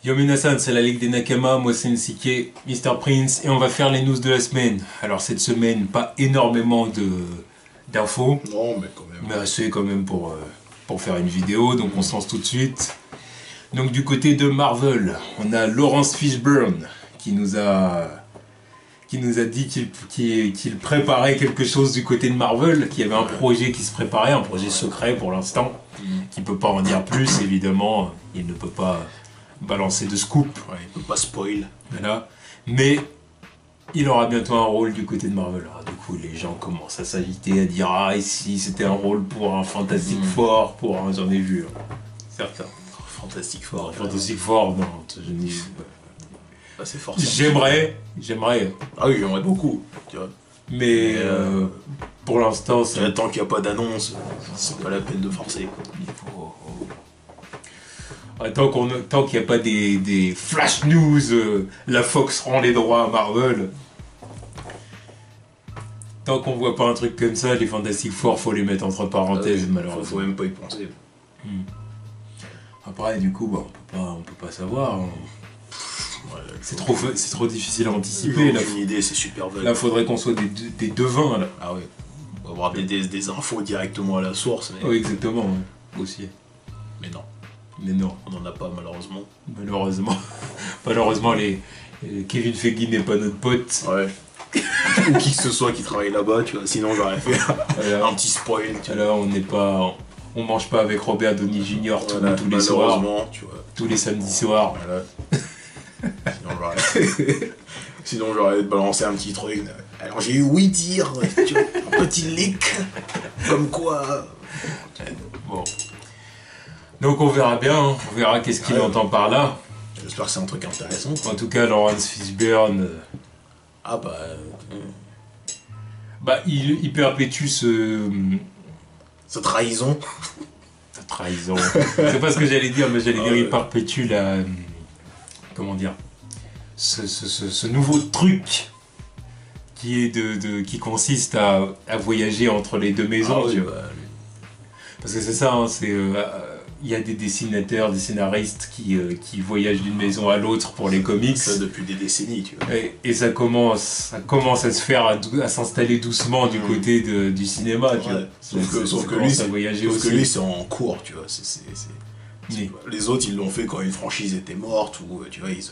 Yo Minasan, c'est la Ligue des Nakama, moi c'est Nsike, Mr Prince, et on va faire les news de la semaine. Alors cette semaine, pas énormément d'infos, Non, mais quand même. mais assez quand même pour faire une vidéo, donc on se lance tout de suite. Donc du côté de Marvel, on a Laurence Fishburne qui nous a dit qu'il préparait quelque chose du côté de Marvel, qu'il y avait un projet qui se préparait, un projet secret pour l'instant, qui peut pas en dire plus, évidemment, il ne peut pas balancer de scoop. Ouais, il peut pas spoil. Voilà. Mais il aura bientôt un rôle du côté de Marvel. Alors, du coup, les gens commencent à s'agiter, à dire ah ici c'était un rôle pour un Fantastic Four, pour un, j'en ai vu. Certains. Fantastic Four. Fantastic Four, non, je n'ai. Ah, c'est fort. J'aimerais. Ah oui, j'aimerais beaucoup. Tu vois. Mais pour l'instant, tant qu'il n'y a pas d'annonce, c'est pas la peine de forcer. Quoi. Il faut. Tant qu'il n'y a pas des flash news, la Fox rend les droits à Marvel. Tant qu'on voit pas un truc comme ça, les Fantastic Four, faut les mettre entre parenthèses, malheureusement. Faut même pas y penser. Après, du coup, on peut pas savoir. Ouais, c'est trop difficile à anticiper. Là, une idée, c'est super vague. Là, faudrait qu'on soit des devins, là. Ah ouais. On va avoir des infos directement à la source. Mais... Oui, exactement, ouais. Aussi. Mais non. On n'en a pas, malheureusement. Malheureusement, Kevin Feige n'est pas notre pote. Ouais. Ou qui que ce soit qui travaille là-bas, tu vois. Sinon, j'aurais fait un petit spoil. Tu vois. Là, on mange pas avec Robert Downey Jr. tous les soirs. Tu vois. Tous les samedis soirs. Voilà. Sinon, j'aurais balancé un petit truc. Alors, j'ai eu oui dire, tu vois, un petit leak. Comme quoi. Bon. Donc on verra bien, on verra qu'est-ce qu'il entend par là. J'espère que c'est un truc intéressant. En tout cas, Laurence Fishburne... il perpétue sa trahison. Sa trahison. C'est pas ce que j'allais dire, mais j'allais dire il perpétue la... Comment dire, ce nouveau truc qui consiste à voyager entre les deux maisons. Parce que c'est ça, hein, il y a des dessinateurs, des scénaristes qui voyagent d'une maison à l'autre pour les comics. Ça depuis des décennies, tu vois. Et ça commence à se faire, à s'installer doucement du côté du cinéma, tu vois. Sauf que lui, c'est en cours, tu vois. Les autres, ils l'ont fait quand une franchise était morte, ou tu vois, ils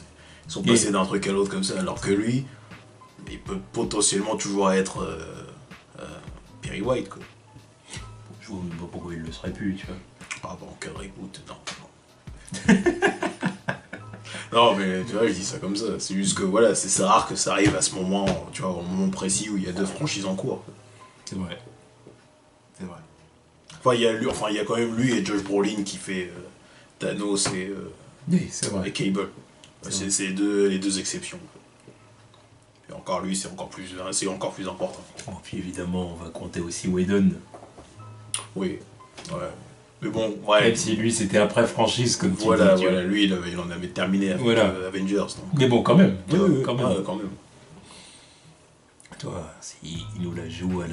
sont passés d'un truc à l'autre comme ça, alors que lui, il peut potentiellement toujours être Perry White, quoi. Je vois même pas pourquoi il le serait plus, tu vois. Ah bon, en cas de reboot, non. Non, mais tu vois, je dis ça comme ça. C'est juste que voilà, c'est rare que ça arrive à ce moment, tu vois, au moment précis où il y a deux franchises en cours. C'est vrai. Enfin, il y a quand même lui et Josh Brolin qui fait Thanos et, oui, c'est vrai. Et Cable. C'est les deux exceptions. Et encore lui, c'est encore plus important. Bon, puis évidemment, on va compter aussi Whedon. Oui, ouais. Mais bon, ouais. Même si lui, c'était après franchise, comme tu dis. Voilà, lui, il en avait terminé avec Avengers. Donc. Mais bon, quand même. Oui, quand même. Quand même. Toi, il nous la joue à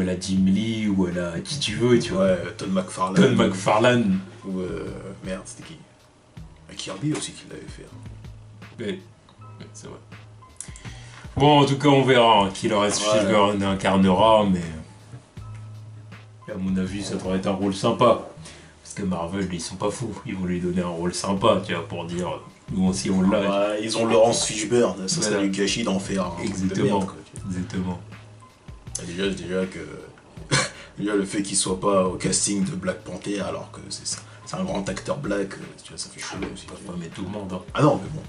la Jim Lee ou à la qui tu veux, tu vois. Ouais, Todd McFarlane. Ou merde, c'était qui? Kirby aussi qui l'avait fait. Oui, c'est vrai. Bon, en tout cas, on verra qui Laurence Fishburne incarnera, mais à mon avis, ça devrait être un rôle sympa. Parce que Marvel, ils sont pas fous. Ils vont lui donner un rôle sympa, tu vois, pour dire, nous aussi on l'a. Ils ont Laurence Fishburne, ça serait du gâchis d'en faire un. Exactement. Exactement. Déjà le fait qu'il soit pas au casting de Black Panther alors que c'est un grand acteur black, tu vois, ça fait chelou aussi. Ils peuvent pas mettre tout le monde. Hein. Ah non, mais bon.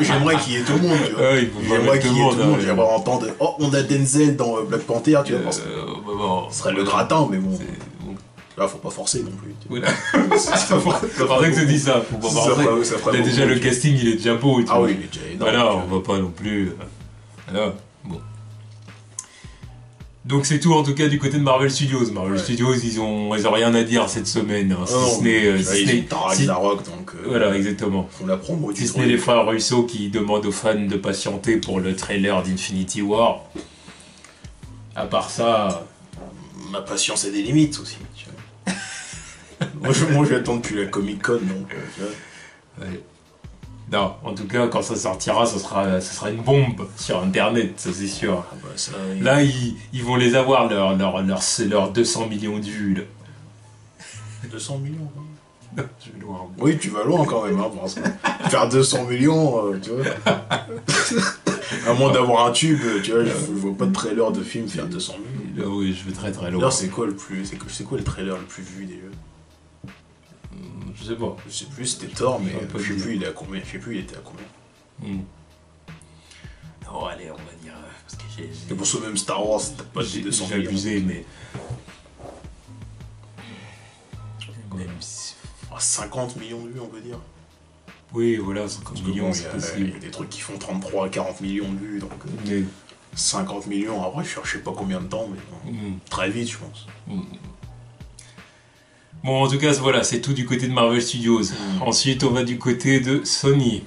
J'aimerais qu'il y ait tout le monde, tu vois. J'aimerais qu'il y ait tout le monde. J'aimerais entendre on a Denzel dans Black Panther, tu vois. Ce serait le gratin, mais bon. Là, faut pas forcer non plus. Voilà. C'est pour ça que tu dis ça. Faut pas forcer. Déjà, le casting, il est déjà beau. Ah oui, il est déjà énorme. Voilà, on va pas non plus. Voilà, bon. Donc c'est tout en tout cas du côté de Marvel Studios. Marvel Studios, ils ont rien à dire cette semaine, hein, si ce n'est la Rock, donc voilà, exactement. On la promo. Si ce n'est les frères Russo qui demandent aux fans de patienter pour le trailer d'Infinity War. À part ça, ma patience a des limites aussi. Tu vois. moi, je vais attendre depuis la Comic Con, donc. Tu vois. Ouais. Non, en tout cas, quand ça sortira, ça sera une bombe sur Internet, ça c'est sûr. Ah bah ça, oui. Là, ils vont les avoir, leurs 200 millions de vues. Là. 200 millions. Non, je vais loin. Oui, tu vas loin quand même, hein, parce que faire 200 millions, tu vois. À moins d'avoir un tube, tu vois, je vois pas de trailer de film faire 200 millions. Là, oui, je vais très loin. D'ailleurs, c'est quoi le trailer le plus vu déjà? Je sais pas. Je sais plus, c'était Thor, mais je sais plus, il est à combien? Je sais plus, il était à combien. Non, allez, on va dire. Parce que Et pour ce même Star Wars, t'as pas dit 200 j'ai millions. abusé, mais. Même 50 millions de vues, on peut dire. Oui, voilà, 50 millions, c'est possible. Il y a des trucs qui font 33 à 40 millions de vues, donc. Mais... 50 millions, après, je sais pas combien de temps, mais très vite, je pense. Bon, en tout cas, voilà, c'est tout du côté de Marvel Studios. Ensuite, on va du côté de Sony.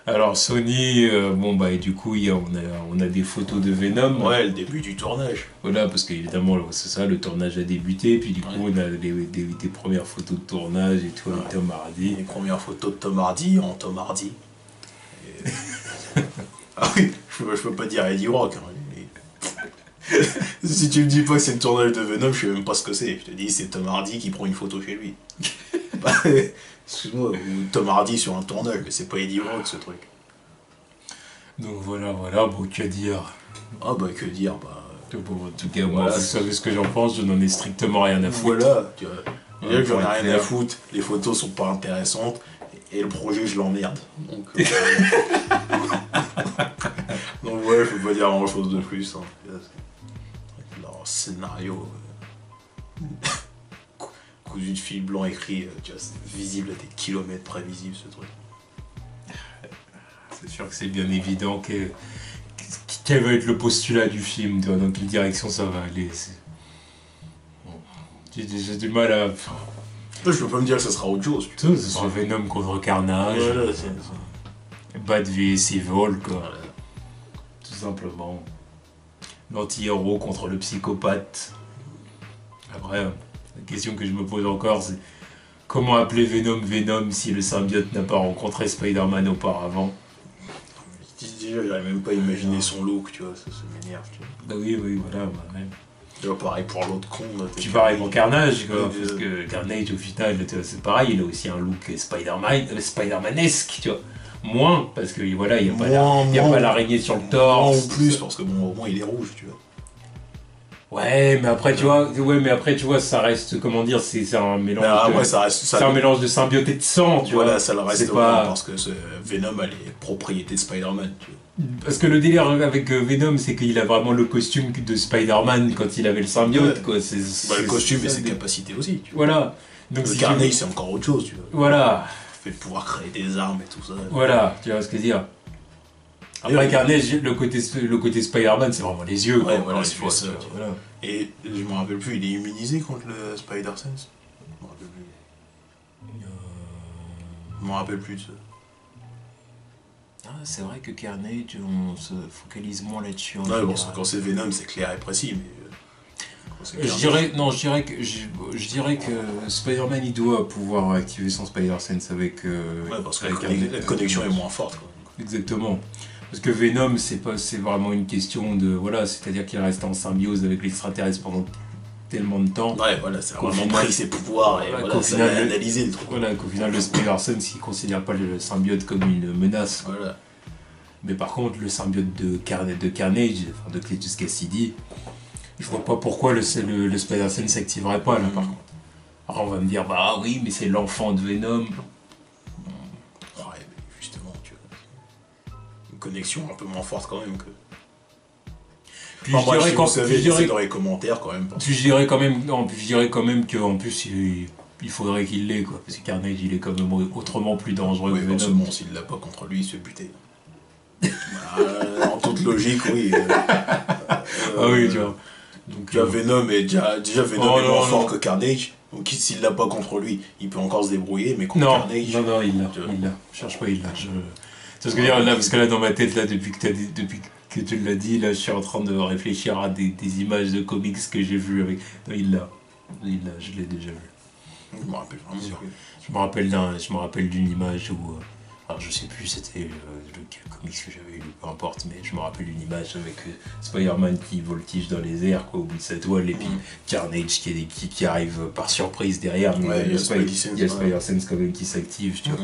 Alors, Sony, bon, bah, et du coup, on a des photos de Venom. Ouais, le début du tournage. Voilà, parce qu'évidemment, c'est ça, le tournage a débuté, puis du coup, on a des premières photos de tournage et tout, avec Tom Hardy. Les premières photos de Tom Hardy en Tom Hardy. Et... ah oui, je peux pas dire Eddie Rock. Hein. Si tu me dis pas que c'est le tournage de Venom, je sais même pas ce que c'est. Je te dis, c'est Tom Hardy qui prend une photo chez lui. Excuse-moi, ou Tom Hardy sur un tournage, mais c'est pas Eddie Rock ce truc. Donc voilà, bon, que dire. Ah bah que dire, bah... Bon, en tout cas, moi, vous savez ce que j'en pense, je n'en ai strictement rien à foutre. Voilà, tu vois. Déjà que j'en ai rien à foutre, les photos sont pas intéressantes, et le projet, je l'emmerde. Donc ouais, je peux pas dire grand chose de plus. Hein. Leur scénario... cousu de fil blanc écrit, tu vois, c'est visible à des kilomètres près visible ce truc. C'est sûr que c'est bien évident quel va être le postulat du film, tu vois, dans quelle direction ça va aller. Bon. J'ai du mal à... Je peux pas me dire que ça sera autre chose. Ce sera Venom contre Carnage. Voilà, c'est ça. Bad vs Evil, quoi. Voilà. Tout simplement. L'anti-héros contre le psychopathe. Après, la question que je me pose encore, c'est comment appeler Venom Venom si le symbiote n'a pas rencontré Spider-Man auparavant? Déjà, j'aurais même pas imaginé son look, tu vois, ça m'énerve. Bah oui, voilà, bah même. Tu vois, pareil pour l'autre con. Tu pareil pour Carnage, quoi, parce que Carnage, au final, c'est pareil, il a aussi un look Spider-Manesque, tu vois. Moins, parce que voilà, il n'y a pas l'araignée sur le torse. En plus, parce que bon, au moins il est rouge, tu vois. Ouais, mais après, tu vois, ça reste, comment dire, c'est un mélange c'est un mélange de symbiote et de sang, tu vois. Voilà, ça le reste pas... parce que Venom a les propriétés de Spider-Man, tu vois. Parce que le délire avec Venom, c'est qu'il a vraiment le costume de Spider-Man quand il avait le symbiote, quoi. Le costume et ses capacités aussi, tu vois. Voilà. Donc, le Carnage, c'est encore autre chose, tu vois. Voilà. Le fait de pouvoir créer des armes et tout ça. Voilà, tu vois ce que je veux dire. Après Carnage, le côté Spider-Man, c'est vraiment les yeux. Ouais, voilà, c'est vois, ça. voilà. Et je me rappelle plus, il est immunisé contre le Spider-Sense? Je me rappelle plus. Je me rappelle plus de ça. Ah, c'est vrai que Carnage, on se focalise moins là-dessus. Ouais, bon, quand c'est Venom, c'est clair et précis, mais... Je dirais que Spider-Man, il doit pouvoir activer son Spider-Sense avec... ouais, parce que la connexion est moins forte, quoi. Exactement. Parce que Venom, c'est vraiment une question de... Voilà, c'est-à-dire qu'il reste en symbiose avec l'extraterrestre pendant tellement de temps. Ouais, voilà, ça a vraiment pris ses pouvoirs et voilà, ça a analysé le truc. Voilà, qu'au final, le Spider-Sense, il ne considère pas le symbiote comme une menace. Voilà. Mais par contre, le symbiote de Carnage, enfin de Cletus Cassidy, je vois pas pourquoi le Spider-Sense s'activerait pas, là, par contre. Alors on va me dire, bah oui, mais c'est l'enfant de Venom. Ouais, mais justement, tu vois, une connexion un peu moins forte quand même que... Puis je dirais dans les commentaires quand même. Puis je dirais quand même qu'en plus il faudrait qu'il l'ait, quoi, parce que Carnage il est quand même autrement plus dangereux que Venom. Bon, s'il l'a pas contre lui, il se fait buter. En toute logique, oui. Ah oui, tu vois. Donc, Venom est déjà Venom est moins fort que Carnage. Donc s'il l'a pas contre lui, il peut encore se débrouiller, mais contre Carnage... Non, il l'a. Cherche pas, il l'a. C'est ce que je veux dire, là, parce que là, dans ma tête, là, depuis que tu l'as dit, là, je suis en train de réfléchir à des images de comics que j'ai vues avec... Non, il l'a, je l'ai déjà vu. Je me rappelle vraiment plus. Je me rappelle d'une image où... alors je sais plus c'était quel comics que j'avais lu, peu importe, mais je me rappelle d'une image avec Spider-Man qui voltige dans les airs, quoi, au bout de sa toile, et puis Carnage qui arrive par surprise derrière, mais il y a Spider-Sense quand même qui s'active, tu vois.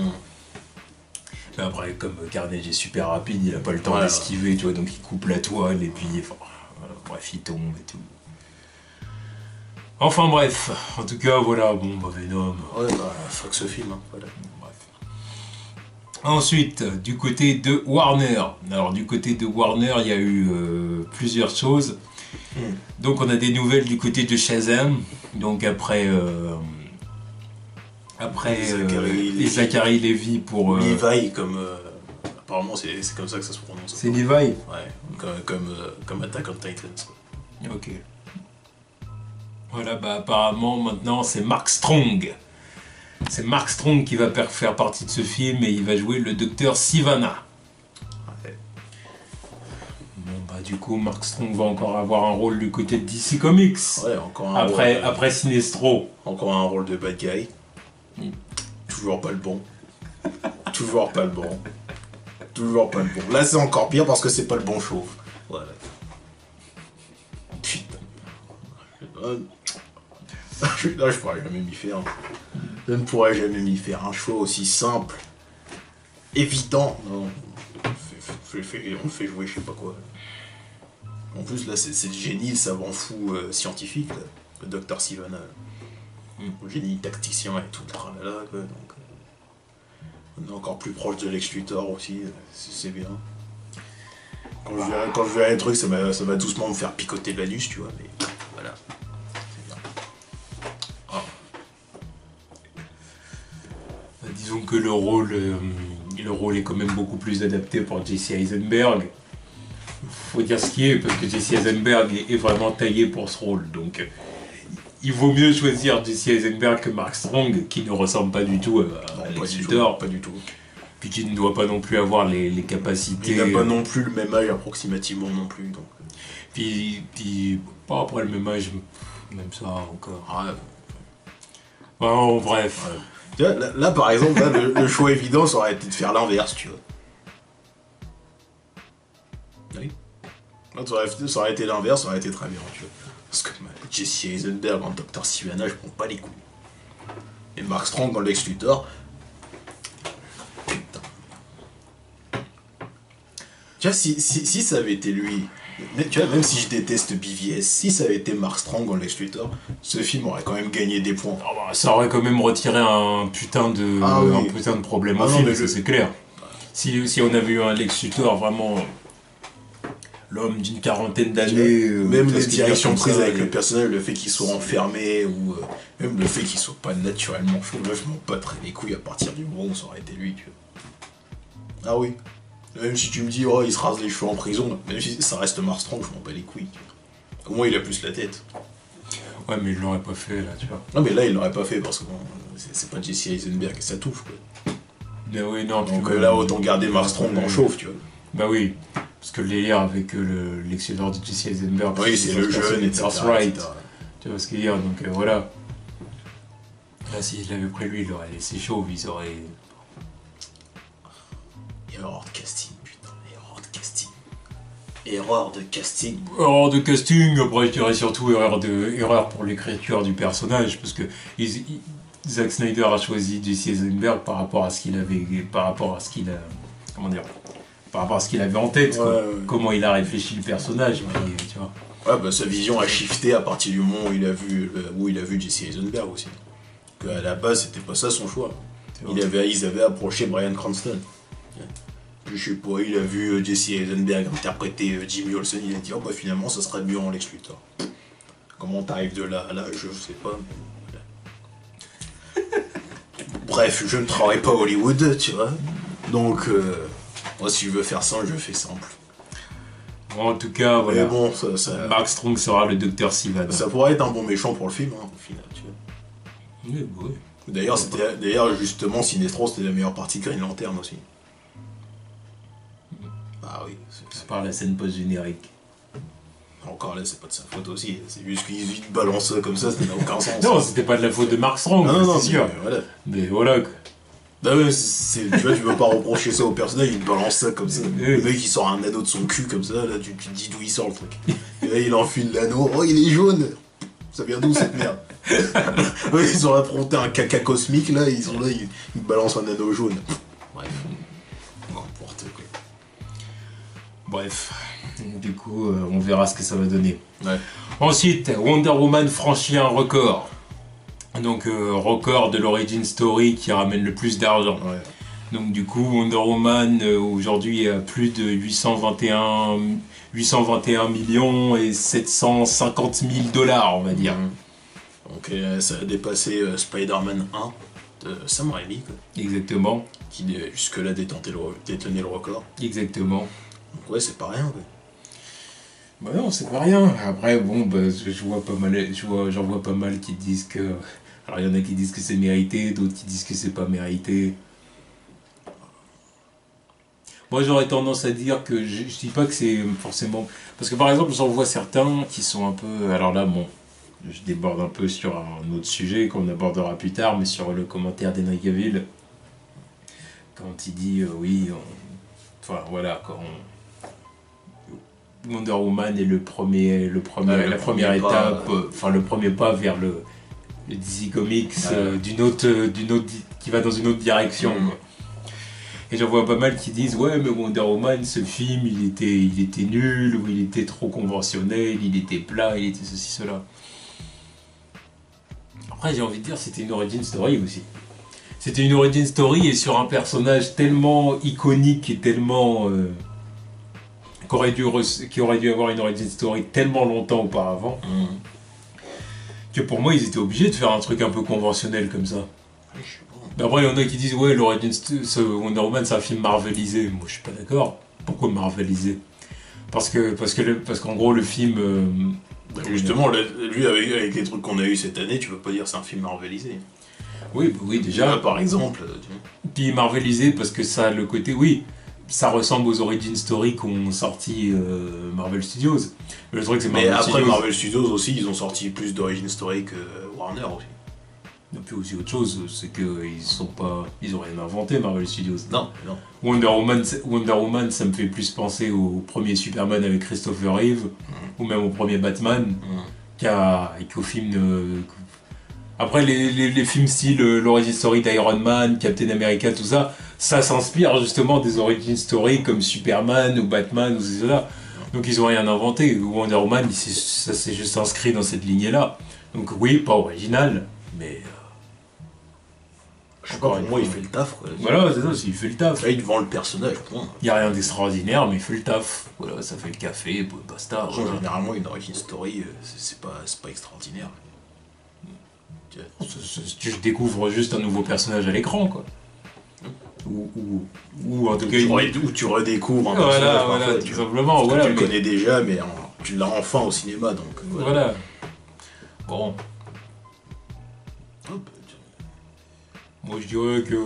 Mais après, comme Carnage est super rapide, il a pas le temps d'esquiver, tu vois, donc il coupe la toile, et puis, bref, il tombe et tout. Enfin bref, en tout cas, voilà, bon, Venom... Ouais, fuck ce film, hein, voilà. Ensuite, du côté de Warner. Alors, du côté de Warner, il y a eu plusieurs choses. Donc, on a des nouvelles du côté de Shazam. Donc, après Zachary Levi pour... Levi, comme... apparemment, c'est comme ça que ça se prononce. C'est Levi? Ouais, comme Attack on Titans. Quoi. Ok. Voilà, bah apparemment, maintenant, c'est Mark Strong. C'est Mark Strong qui va faire partie de ce film et il va jouer le docteur Sivana. Ouais. Bon bah du coup Mark Strong va encore avoir un rôle du côté de DC Comics. Ouais, encore un rôle, après Sinestro. Encore un rôle de bad guy. Toujours pas le bon. Toujours pas le bon. Toujours pas le bon. Là c'est encore pire parce que c'est pas le bon chauve. Voilà. Putain. Là je pourrais jamais m'y faire. Je ne pourrais jamais m'y faire un choix aussi simple, évident. Non, on fait jouer je sais pas quoi. En plus là c'est le génie, le savant fou scientifique, là, le docteur Sivana. Le génie tacticien et tout le tralala, quoi. Donc, on est encore plus proche de Lex Luthor aussi, c'est bien. Quand je verrai un truc, ça va doucement me faire picoter l'anus, tu vois, mais voilà. Disons que le rôle est quand même beaucoup plus adapté pour Jesse Eisenberg. Faut dire ce qui est, parce que Jesse Eisenberg est vraiment taillé pour ce rôle. Donc, il vaut mieux choisir Jesse Eisenberg que Mark Strong, qui ne ressemble pas du tout à Lex Luthor. Pas du tout. Puis qui ne doit pas non plus avoir les capacités... Il n'a pas non plus le même âge approximativement non plus. Donc. Puis pas après le même âge, même ça encore. Bon, bref. Ouais. Tu vois, là, par exemple, là, le choix évident, ça aurait été de faire l'inverse, tu vois. Oui. Là, ça aurait été l'inverse, ça aurait été très bien, tu vois. Parce que Jesse Eisenberg en Dr. Sivana, je prends pas les coups. Et Mark Strong dans Lex Luthor. Putain. Tu vois, si ça avait été lui... Tu vois, même si je déteste BVS, si ça avait été Mark Strong en Lex Luthor, ce film aurait quand même gagné des points. Ça aurait quand même retiré un putain de problème au film, ça c'est clair. Si on avait eu un Lex Luthor vraiment l'homme d'une quarantaine d'années... même les directions prises avec le personnage, le fait qu'il soit enfermé, ou même le fait qu'il soit pas naturellement fou, là je m'en battrais les couilles à partir du moment où ça aurait été lui, tu vois. Ah oui. Même si tu me dis, oh, il se rase les cheveux en prison, même si ça reste Mark Strong, je m'en bats les couilles. Au moins, il a plus la tête. Ouais, mais il l'aurait pas fait, là, tu vois. Non, mais là, il l'aurait pas fait, parce que bon, c'est pas Jesse Eisenberg, ça touche, quoi. Mais oui, non, donc là, autant garder Mark Strong en chauve, tu vois. Bah oui, parce que le délire avec l'excellent de Jesse Eisenberg... Oui, c'est le jeune, etc. Right. Tu vois ce qu'il y a, donc voilà. Là, s'il l'avait pris lui, il l'aurait laissé chauve, ils auraient... Erreur de casting, putain, erreur de casting. Erreur de casting. Erreur de casting, après je dirais surtout erreur pour l'écriture du personnage, parce que Zack Snyder a choisi Jesse Eisenberg par rapport à ce qu'il avait, par rapport à ce qu'il avait en tête, quoi. Comment il a réfléchi le personnage, puis, tu vois. Ouais, bah sa vision a shifté à partir du moment où il a vu Jesse Eisenberg aussi. Qu'à la base, c'était pas ça son choix. Ils avaient approché Bryan Cranston. Je sais pas, il a vu Jesse Eisenberg interpréter Jimmy Olsen, il a dit, oh bah finalement ça serait mieux en Lex Luthor. Comment t'arrives de là à là, je sais pas. Bref, je ne travaille pas à Hollywood, tu vois. Donc, moi si je veux faire simple, je fais simple. Bon, en tout cas, voilà. Mais bon, Mark Strong sera le docteur Sivana. Ça pourrait être un bon méchant pour le film, hein, au final, tu vois. Oui. D'ailleurs, justement, Sinestro, c'était la meilleure partie de Green Lantern aussi. Ah oui. C'est par la scène post-générique. Encore là, c'est pas de sa faute aussi. C'est juste qu'ils balancent ça comme ça n'a aucun sens. Non, c'était pas de la faute de Mark Strong, non, c'est sûr. Voilà. Mais voilà, quoi. Bah ouais, tu vois, tu veux pas reprocher ça au personnage, il te balance ça comme ça. Le mec, il sort un anneau de son cul comme ça, là, tu te dis d'où il sort le truc. Et là, il enfile l'anneau, oh, il est jaune. Ça vient d'où cette merde? Ouais, ils ont affronté un caca cosmique, là, ils sont là, ils balancent un anneau jaune. Bref. N'importe quoi. Bref. Du coup, on verra ce que ça va donner. Ouais. Ensuite, Wonder Woman franchit un record. Donc, record de l'origin story qui ramène le plus d'argent. Ouais. Donc, du coup, Wonder Woman, aujourd'hui, a plus de 821 millions et 750 000 $, on va dire. Donc, ça a dépassé Spider-Man 1 de Sam Raimi, quoi. Exactement. Qui jusque-là détenait le record. Exactement. Donc, ouais, c'est pas rien, quoi. Bah non, c'est pas rien. Après, bon, bah, j'en vois pas mal qui disent que... Alors, il y en a qui disent que c'est mérité, d'autres qui disent que c'est pas mérité. Moi, j'aurais tendance à dire que je dis pas que c'est forcément... Parce que, par exemple, j'en vois certains qui sont un peu... Alors là, bon, je déborde un peu sur un autre sujet qu'on abordera plus tard, mais sur le commentaire d'Henry Cavill, quand il dit, oui, enfin, voilà, quand Wonder Woman est la première étape, enfin le premier pas vers le DC Comics qui va dans une autre direction. Quoi. Et j'en vois pas mal qui disent ouais mais Wonder Woman ce film il était nul ou il était trop conventionnel, il était plat, il était ceci cela. Après j'ai envie de dire c'était une origin story aussi. C'était une origin story et sur un personnage tellement iconique et tellement qui aurait dû avoir une origin story tellement longtemps auparavant que pour moi ils étaient obligés de faire un truc un peu conventionnel comme ça. Après il y en a qui disent ouais Wonder Woman c'est un film marvelisé. Moi je suis pas d'accord. Pourquoi marvelisé? Parce qu'en gros le film justement lui avec les trucs qu'on a eu cette année tu peux pas dire c'est un film marvelisé. Oui déjà par exemple. Puis marvelisé parce que ça a le côté oui. Ça ressemble aux origin story qu'ont sorti Marvel Studios. Le truc, c'est Marvel Studios aussi, ils ont sorti plus d'origin story que Warner aussi. Et puis aussi autre chose, c'est qu'ils ont rien inventé Marvel Studios. Non. Wonder Woman, ça me fait plus penser au premier Superman avec Christopher Reeve, ou même au premier Batman, qu'au film. Après les films style l'origin story d'Iron Man, Captain America, tout ça. Ça s'inspire justement des origin story comme Superman ou Batman ou cela. Donc ils ont rien inventé. Wonder Woman, ça s'est juste inscrit dans cette lignée-là. Donc oui, pas original, mais... Encore pour moi, il fait le taf. Quoi. Voilà, c'est ça, il fait le taf. Là, il vend le personnage. Il n'y a rien d'extraordinaire, mais il fait le taf. Voilà, ça fait le café, basta. Voilà. Généralement, une origin story, c'est pas extraordinaire. Tu découvres juste un nouveau personnage à l'écran, quoi. Ou en tout cas où tu redécouvres un personnage parfois, tout simplement tu le connais déjà mais tu l'as enfin au cinéma donc voilà. Bon moi je dirais que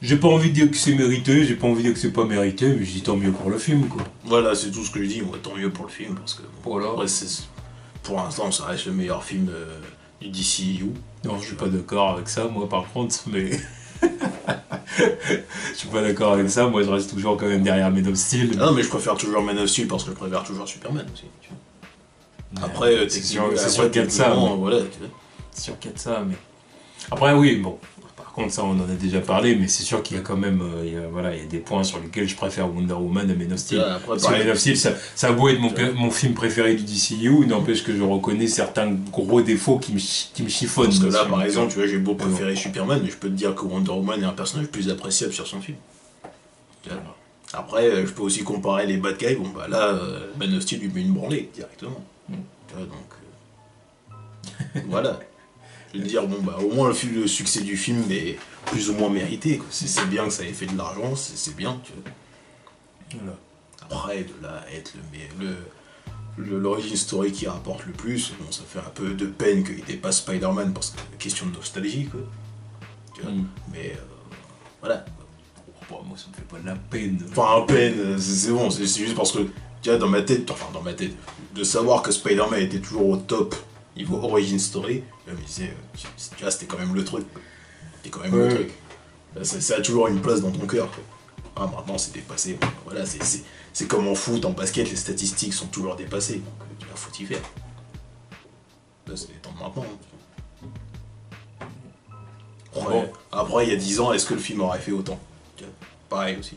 j'ai pas envie de dire que c'est mérité, j'ai pas envie de dire que c'est pas mérité, mais je dis tant mieux pour le film quoi. Voilà, c'est tout ce que je dis, tant mieux pour le film parce que voilà. Après, pour l'instant ça reste le meilleur film du DCU. Non, je suis pas d'accord avec ça moi par contre, mais je suis pas d'accord avec ça, moi je reste toujours quand même derrière Man of Steel. Ah non mais je préfère toujours Man of Steel parce que je préfère toujours Superman aussi. Après, c'est sûr qu'il y a de ça. Voilà, c'est sûr qu'il y a de ça, mais... Après oui, bon, par contre ça on en a déjà parlé, mais c'est sûr qu'il y a quand même il y a des points sur lesquels je préfère Wonder Woman à Man of Steel. Parce que Man of Steel, ça a beau être mon film préféré du DCU, n'empêche que je reconnais certains gros défauts qui me chiffonnent. Parce que là par exemple, tu vois, j'ai beau préférer Superman, mais je peux te dire que Wonder Woman est un personnage plus appréciable sur son film. Après, je peux aussi comparer les bad guys, bon bah là, Man of Steel lui met une branlée directement. Tu vois, donc... voilà. Je veux dire, bon bah au moins le succès du film est plus ou moins mérité, quoi. C'est bien que ça ait fait de l'argent, c'est bien, tu vois. Voilà. Après, de là à être l'origin story qui rapporte le plus, bon ça fait un peu de peine qu'il dépasse Spider-Man parce que question de nostalgie, quoi. Tu vois. Mais voilà. Bon, moi ça me fait pas de la peine. Enfin, peine, c'est bon, c'est juste parce que Tu vois, dans ma tête, de savoir que Spider-Man était toujours au top niveau origin story, je me disais, tu vois, c'était quand même le truc. C'était quand même le truc. Ça a toujours une place dans ton cœur. Ah, maintenant, c'est dépassé. Voilà, c'est comme en foot, en basket, les statistiques sont toujours dépassées. Donc, il faut y faire. Là, c'est les temps de maintenant. Après, il y a 10 ans, est-ce que le film aurait fait autant? Pareil aussi.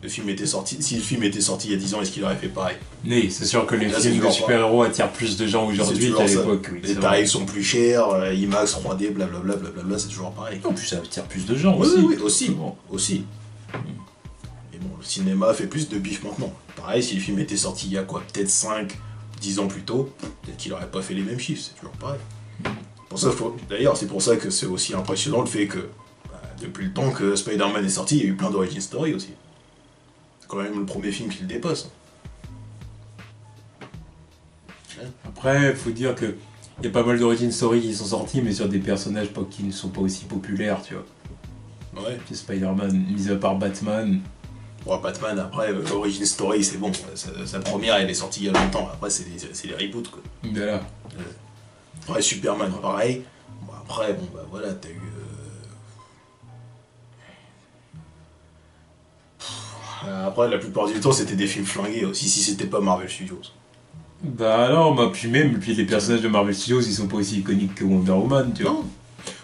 Si le film était sorti il y a 10 ans, est-ce qu'il aurait fait pareil? Oui, c'est sûr que les films de super-héros attirent plus de gens aujourd'hui qu'à l'époque. Oui, les tarifs sont plus chers, IMAX, 3D, blablabla, c'est toujours pareil. En plus, ça attire plus de gens aussi. Oui, aussi. Mais bon, le cinéma fait plus de bif maintenant. Pareil, si le film était sorti il y a quoi, peut-être 5-10 ans plus tôt, peut-être qu'il aurait pas fait les mêmes chiffres, c'est toujours pareil. D'ailleurs, c'est pour ça que c'est aussi impressionnant le fait que, depuis le temps que Spider-Man est sorti, il y a eu plein d'origin story aussi. C'est quand même le premier film qui le dépasse. Après, il faut dire que il y a pas mal d'origin story qui sont sortis, mais sur des personnages qui ne sont pas aussi populaires, tu vois. Ouais. C'est Spider-Man, mis à part Batman. Ouais, Batman, après, l'origin story, c'est bon. Sa première, elle est sortie il y a longtemps. Après, c'est des reboots, quoi. Voilà. Après, Superman, pareil. Bon, après, voilà, t'as eu... Après, la plupart du temps, c'était des films flingués aussi, si c'était pas Marvel Studios. Bah non, puis les personnages de Marvel Studios, ils sont pas aussi iconiques que Wonder Woman, tu vois. Non.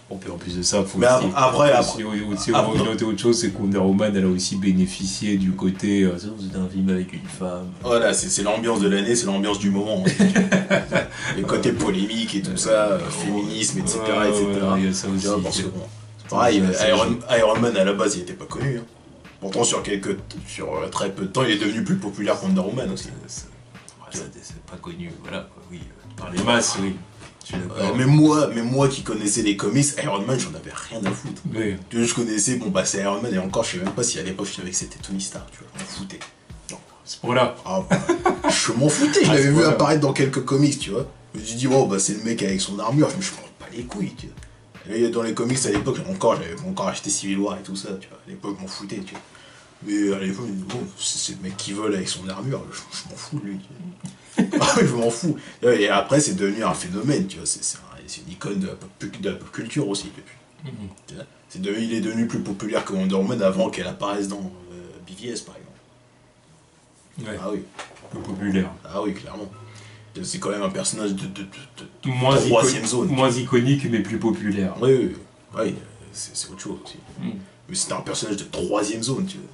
Bon, puis en plus de ça, faut mais aussi... Après, noter autre chose, c'est que Wonder Woman, elle a aussi bénéficié du côté... c'est un film avec une femme. Voilà, c'est l'ambiance de l'année, c'est l'ambiance du moment. Les côtés polémiques et tout ça, féminisme, etc. Il y a ça aussi. Parce que bon, pareil, Iron Man, à la base, il était pas connu. Hein. Pourtant, sur très peu de temps, il est devenu plus populaire que Wonder Woman aussi. C'est pas connu, voilà, oui. Par les masses, oui. Mais moi qui connaissais les comics, Iron Man, j'en avais rien à foutre. Oui. Je connaissais, c'est Iron Man, et encore, je sais même pas si à l'époque je savais que c'était Tony Stark, tu vois, je m'en foutais. C'est pour là. Je m'en foutais, je l'avais vu apparaître dans quelques comics, tu vois. Je me suis dit, c'est le mec avec son armure, je m'en pas les couilles, tu vois. Et dans les comics à l'époque, j'avais encore acheté Civil War et tout ça, tu vois. À l'époque, je m'en foutais, tu vois. Mais à l'époque, c'est le mec qui vole avec son armure, je m'en fous de lui, tu vois. Je m'en fous. Et après, c'est devenu un phénomène, tu vois. C'est une icône de la pop culture aussi, depuis. Il est devenu plus populaire que Wonder Woman avant qu'elle apparaisse dans BVS, par exemple. Ouais. Ah oui. Plus populaire. Ah oui, clairement. C'est quand même un personnage de troisième zone. Moins iconique, mais plus populaire. Oui, c'est autre chose aussi. Mais c'était un personnage de troisième zone, tu vois.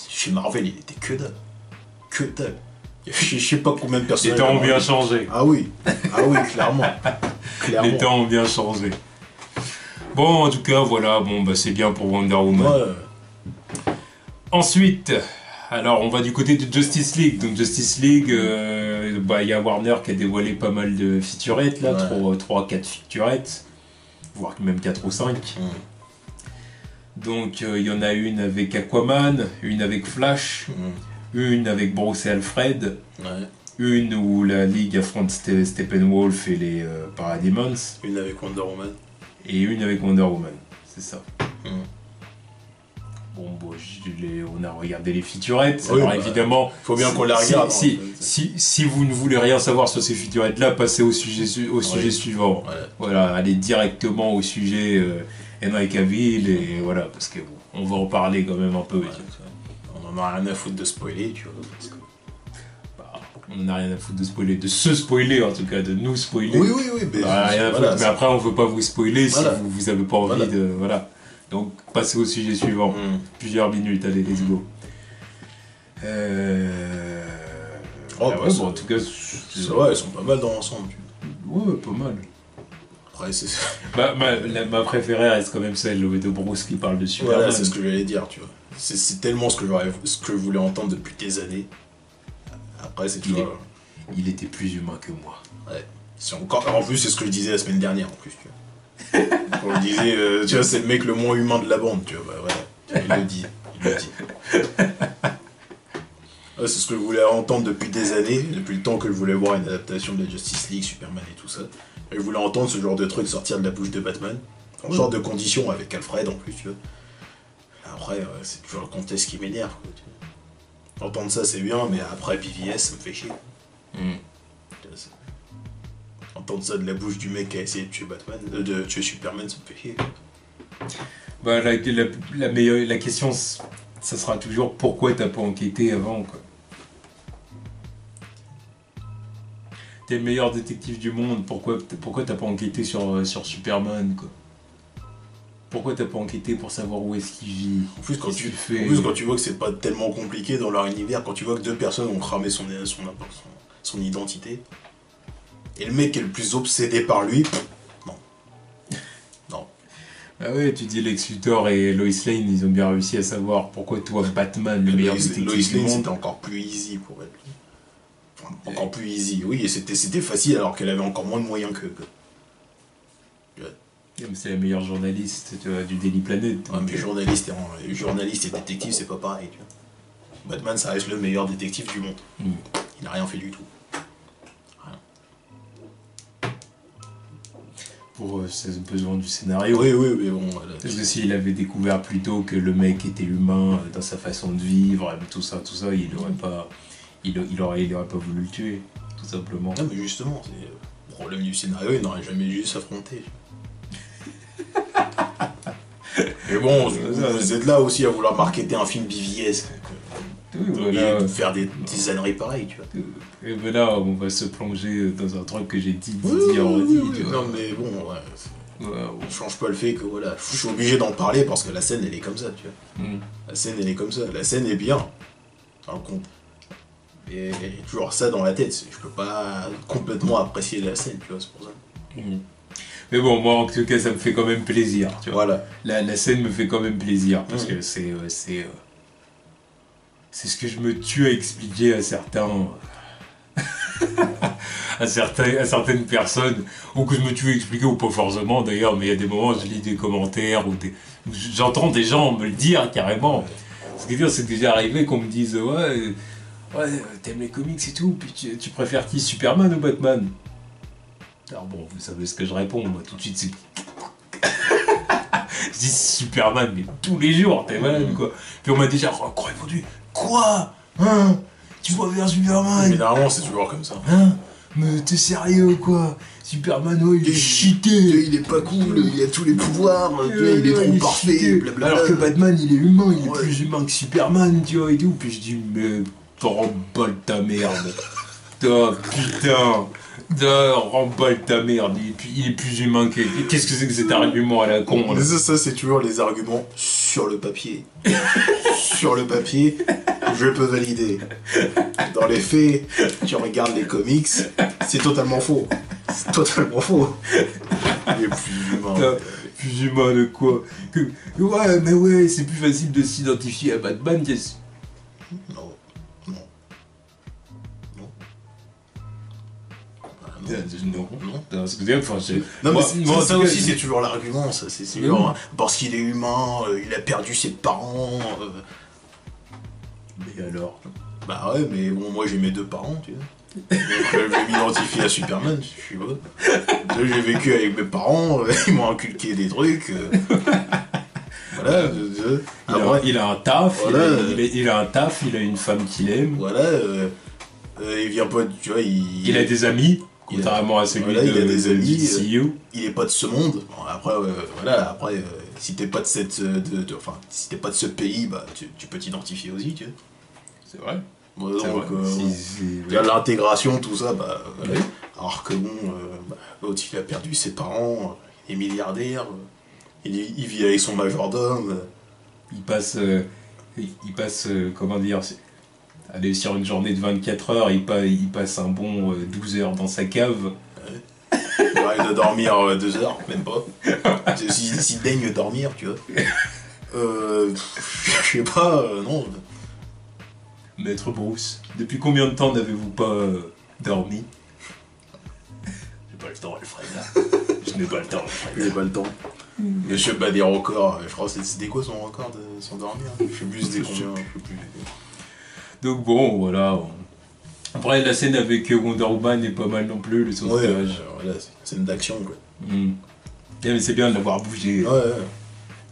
Chez Marvel, il était que dalle. Que dalle. Je sais pas combien de personnages. Les temps ont bien changé. Ah oui, clairement. Les temps ont bien changé. Bon, en tout cas, voilà, c'est bien pour Wonder Woman. Ouais. Ensuite, alors on va du côté de Justice League. Donc Justice League, y a Warner qui a dévoilé pas mal de featurettes, là, 3-4 featurettes, voire même 4 ou 5. Donc il y en a une avec Aquaman, une avec Flash, une avec Bruce et Alfred, une où la Ligue affronte Steppenwolf et les Parademons, une avec Wonder Woman, et une avec Wonder Woman, c'est ça. On a regardé les featurettes, alors évidemment, faut bien qu'on les regarde. Si vous ne voulez rien savoir sur ces featurettes là, passez au sujet suivant. Voilà, allez directement au sujet Henry Cavill, et voilà, parce que on va en parler quand même un peu. On en a rien à foutre de spoiler, tu vois. Parce que... on en a rien à foutre de spoiler, de se spoiler en tout cas, de nous spoiler. Oui. Mais après, on veut pas vous spoiler si vous avez pas envie de. Voilà. Donc, passez au sujet suivant. Plusieurs minutes, allez, let's go. En tout cas, c'est vrai, elles sont pas mal dans l'ensemble. Ouais, pas mal. Après, c'est... ma préférée reste quand même celle de Bruce qui parle de Superman. Voilà, c'est ce que j'allais dire, tu vois. C'est tellement ce que je voulais entendre depuis des années. Après, c'est toujours... Il était plus humain que moi. Ouais. En plus, c'est ce que je disais la semaine dernière, en plus, tu vois. Quand on disait, tu vois, c'est le mec le moins humain de la bande, tu vois, voilà. Il le dit. Ouais, c'est ce que je voulais entendre depuis des années, depuis le temps que je voulais voir une adaptation de la Justice League, Superman et tout ça. Et je voulais entendre ce genre de truc sortir de la bouche de Batman, en genre de conditions avec Alfred en plus, tu vois. Après, c'est toujours le contexte qui m'énerve, quoi, tu vois. Entendre ça, c'est bien, mais après BVS, ça me fait chier. Entendre ça de la bouche du mec qui a essayé de tuer Batman, de tuer Superman, ça me fait chier. Bah, la question, ça sera toujours pourquoi t'as pas enquêté avant, quoi. T'es le meilleur détective du monde, pourquoi t'as pas enquêté sur Superman, quoi. Pourquoi t'as pas enquêté pour savoir où est-ce qu'il vit? En plus, quand tu vois que c'est pas tellement compliqué dans leur univers, quand tu vois que 2 personnes ont cramé son identité, et le mec est le plus obsédé par lui, non. Non. Ah ouais, tu dis Lex Luthor et Lois Lane, ils ont bien réussi à savoir pourquoi toi, Batman, le meilleur détective du monde. C'était encore plus easy pour elle. Enfin, encore plus easy, oui, et c'était facile alors qu'elle avait encore moins de moyens que... C'est la meilleure journaliste, tu vois, du Daily Planet. Ouais, mais journaliste et détective, c'est pas pareil, tu vois. Batman, ça reste le meilleur détective du monde. Il n'a rien fait du tout. Rien. Pour ses besoins du scénario. Oui, mais bon... Voilà. Parce que s'il avait découvert plus tôt que le mec était humain dans sa façon de vivre, tout ça, il aurait pas voulu le tuer, tout simplement. Non, mais justement, c'est le problème du scénario, il n'aurait jamais dû s'affronter. Mais bon, vous êtes là aussi à vouloir marketer un film BVS. Voilà. Et faire des âneries pareilles, tu vois. Et ben là, on va se plonger dans un truc que j'ai dit, tu vois. Non, mais bon, je change pas le fait que voilà, je suis obligé d'en parler parce que la scène, elle est comme ça, tu vois. La scène, elle est comme ça. La scène est bien, dans le compte. Et j'ai toujours ça dans la tête. Je peux pas complètement apprécier la scène, tu vois, c'est pour ça. Mais bon, moi en tout cas, ça me fait quand même plaisir, tu vois. Voilà. La scène me fait quand même plaisir, parce que c'est ce que je me tue à expliquer à certains... à certaines personnes, ou que je me tue à expliquer, ou pas forcément d'ailleurs, mais il y a des moments où je lis des commentaires, où j'entends des gens me le dire carrément. Ce qui veut dire, c'est déjà arrivé qu'on me dise « Ouais, t'aimes les comics et tout, puis tu préfères qui, Superman ou Batman ?» Alors bon, vous savez ce que je réponds, moi tout de suite c'est... Je dis Superman, mais tous les jours, t'es malade quoi. Puis on m'a déjà répondu, quoi? Hein? Tu vois vers Superman? Mais normalement c'est toujours comme ça. Hein? Mais t'es sérieux ou quoi? Superman, ouais, il est cheaté. Il est pas cool, il a tous les pouvoirs, il est trop parfait, blablabla. Alors que Batman, il est humain, il est plus humain que Superman, tu vois, et tout. Puis je dis, mais remballe ta merde. Oh putain. Remballe ta merde, il est plus humain que... Qu'est-ce que c'est que cet argument à la con là? Ça c'est toujours les arguments sur le papier. Sur le papier, je peux valider. Dans les faits, tu regardes les comics, c'est totalement faux. C'est totalement faux. Il est plus humain. Plus humain de quoi? Ouais, mais ouais, c'est plus facile de s'identifier à Batman. Non. Non, ça aussi c'est toujours l'argument, ça c'est sûr. Parce qu'il est humain, il a perdu ses parents. Mais alors? Bah ouais, mais bon, moi j'ai mes 2 parents, tu vois. Donc je vais m'identifier à Superman, je suis bon. J'ai vécu avec mes parents, ils m'ont inculqué des trucs. Voilà. Il a un taf, voilà, il a un taf, il a une femme qu'il aime. Voilà. Il vient pas, tu vois, il a des amis. Contrairement à celui il a des amis, CEO. Il est pas de ce monde. Bon, après, si t'es pas de cette, si t'es pas de ce pays, bah tu peux t'identifier aussi, tu vois. C'est vrai. Donc, l'intégration, tout ça, bah. Ouais. Alors que bon, l'autre il a perdu ses parents, il est milliardaire, il vit avec son majordome. Il passe, comment dire. Allez, sur une journée de 24 heures, il passe un bon 12 heures dans sa cave. Ouais. Il doit dormir 2 heures, même pas. S'il daigne dormir, tu vois. Je sais pas, non. Maître Bruce, depuis combien de temps n'avez-vous pas dormi? J'ai pas le temps, Alfred. Je n'ai pas le temps, Alfred. Je n'ai pas le temps. Monsieur bat des records, je crois que c'était quoi son record sans dormir? Je sais plus c'était combien, je sais plus. Donc bon, voilà. Après, la scène avec Wonder Woman est pas mal non plus, le sauvetage. Ouais, voilà, c'est une scène d'action, quoi. Mais c'est bien de l'avoir bougé. Ouais.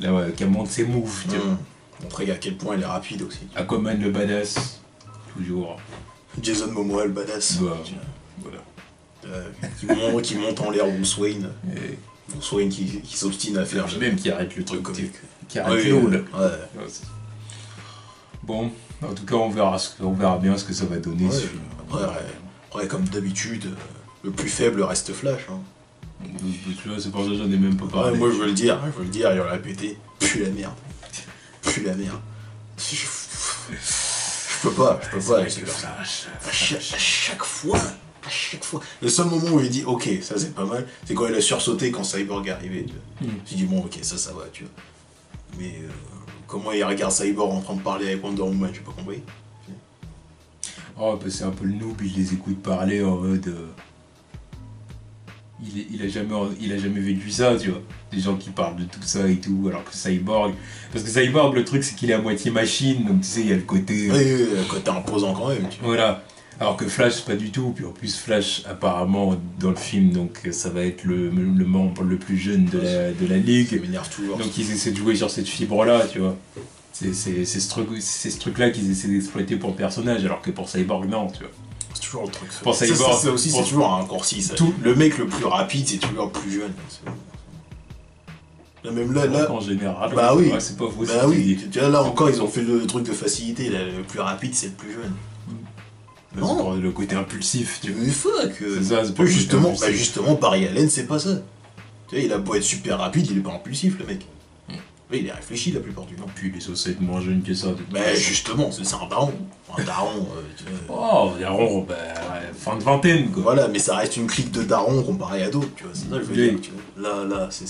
Là, ouais, qu'elle monte ses moves, tu vois. Montrer à quel point elle est rapide aussi. Aquaman le badass. toujours. Jason Momoa, le badass. Bah, voilà. Qui monte en l'air Bruce Wayne. Bruce Wayne qui s'obstine à faire. Même qui arrête le truc comique. Qui arrête l'eau, là. Ouais. Bon, en tout cas, on verra bien ce que ça va donner. Après, comme d'habitude, le plus faible reste Flash. Hein. Tu vois, c'est pour ça que j'en ai même pas parlé. Moi, je veux le dire, il va le répéter. Pue la merde. Pue la merde. Je peux pas. À chaque fois. Le seul moment où il dit ok, ça c'est pas mal, c'est quand il a sursauté quand Cyborg est arrivé. J'ai dit bon, ok, ça va, tu vois. Mais comment il regarde Cyborg en train de parler avec Wonder Woman, j'ai pas compris. Oh, bah c'est un peu le noob, il les écoute parler en mode. Il a jamais vécu ça, tu vois. Des gens qui parlent de tout ça et tout, alors que Cyborg. Parce que Cyborg, le truc, c'est qu'il est à moitié machine, donc tu sais, il y a le côté. Oui, le côté imposant quand même, tu vois. Voilà. Alors que Flash, pas du tout. Puis en plus, Flash, apparemment, dans le film, donc ça va être le membre le plus jeune de la Ligue. Ça m'énerve toujours. Donc ils essaient de jouer sur cette fibre-là, tu vois. C'est ce truc-là qu'ils essaient d'exploiter pour le personnage, alors que pour Cyborg, non, tu vois. C'est toujours le truc. Pour Cyborg, ça aussi, c'est toujours un raccourci. Le mec le plus rapide, c'est toujours le plus jeune. Là, même là. En général, bah oui. C'est pas faux. Bah oui. Tu vois, là encore, ils ont fait le truc de facilité. Là, le plus rapide, c'est le plus jeune. Non. C'est pour le côté impulsif, tu vois. Mais fuck. C'est ça, c'est pas justement, Barry Allen, c'est pas ça. Tu vois, il a beau être super rapide, il est pas impulsif, le mec. Mais il est réfléchi la plupart du temps. Puis il est censé être moins jeune que ça. Mais justement, c'est un daron. Un daron. Oh, daron, fin de vingtaine, quoi. Voilà, mais ça reste une clique de daron comparé à d'autres, tu vois. C'est ça que je veux dire. Tu vois. Là, c'est.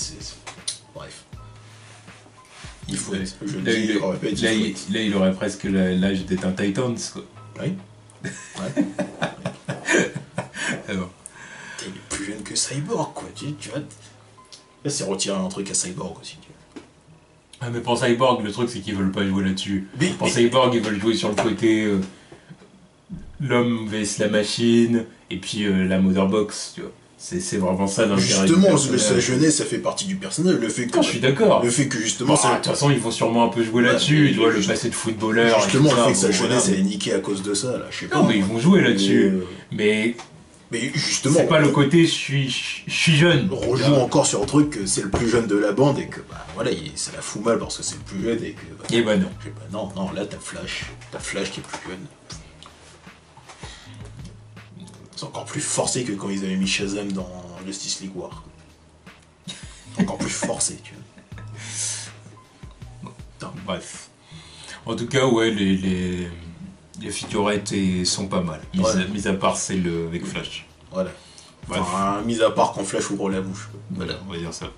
Bref. Il faut être. Je le dis, je répète. Là, il aurait presque l'âge d'être un Titans, quoi. Oui. Ouais. Alors. Il est plus jeune que Cyborg, quoi. Tu vois. Là, c'est retirer un truc à Cyborg aussi, tu vois. Ah, mais pour Cyborg, le truc c'est qu'ils veulent pas jouer là-dessus. Pour Cyborg, ils veulent jouer sur le côté l'homme vs la machine et puis la motherbox, tu vois. C'est vraiment ça l'intérêt. Justement, sa jeunesse, ça fait partie du personnage. Le fait que, je suis d'accord. Le fait que justement. De toute façon, ils vont sûrement un peu jouer là-dessus. Tu vois, le passé de footballeur. Justement, le fait que sa jeunesse elle est niquée à cause de ça, là. Je sais pas. Non, mais ils vont jouer là-dessus. Mais justement. C'est pas le côté je suis jeune. On rejoue encore sur le truc que c'est le plus jeune de la bande et que voilà, ça la fout mal parce que c'est le plus jeune et que. Et bah non. Non, là t'as Flash. T'as Flash qui est plus jeune. C'est encore plus forcé que quand ils avaient mis Shazam dans Justice League War. Encore plus forcé, tu vois. Non, bref. En tout cas, ouais, les featurettes sont pas mal. Mis à part celle avec Flash. Voilà. Enfin, mis à part quand Flash ouvre la bouche. Voilà, on va dire ça.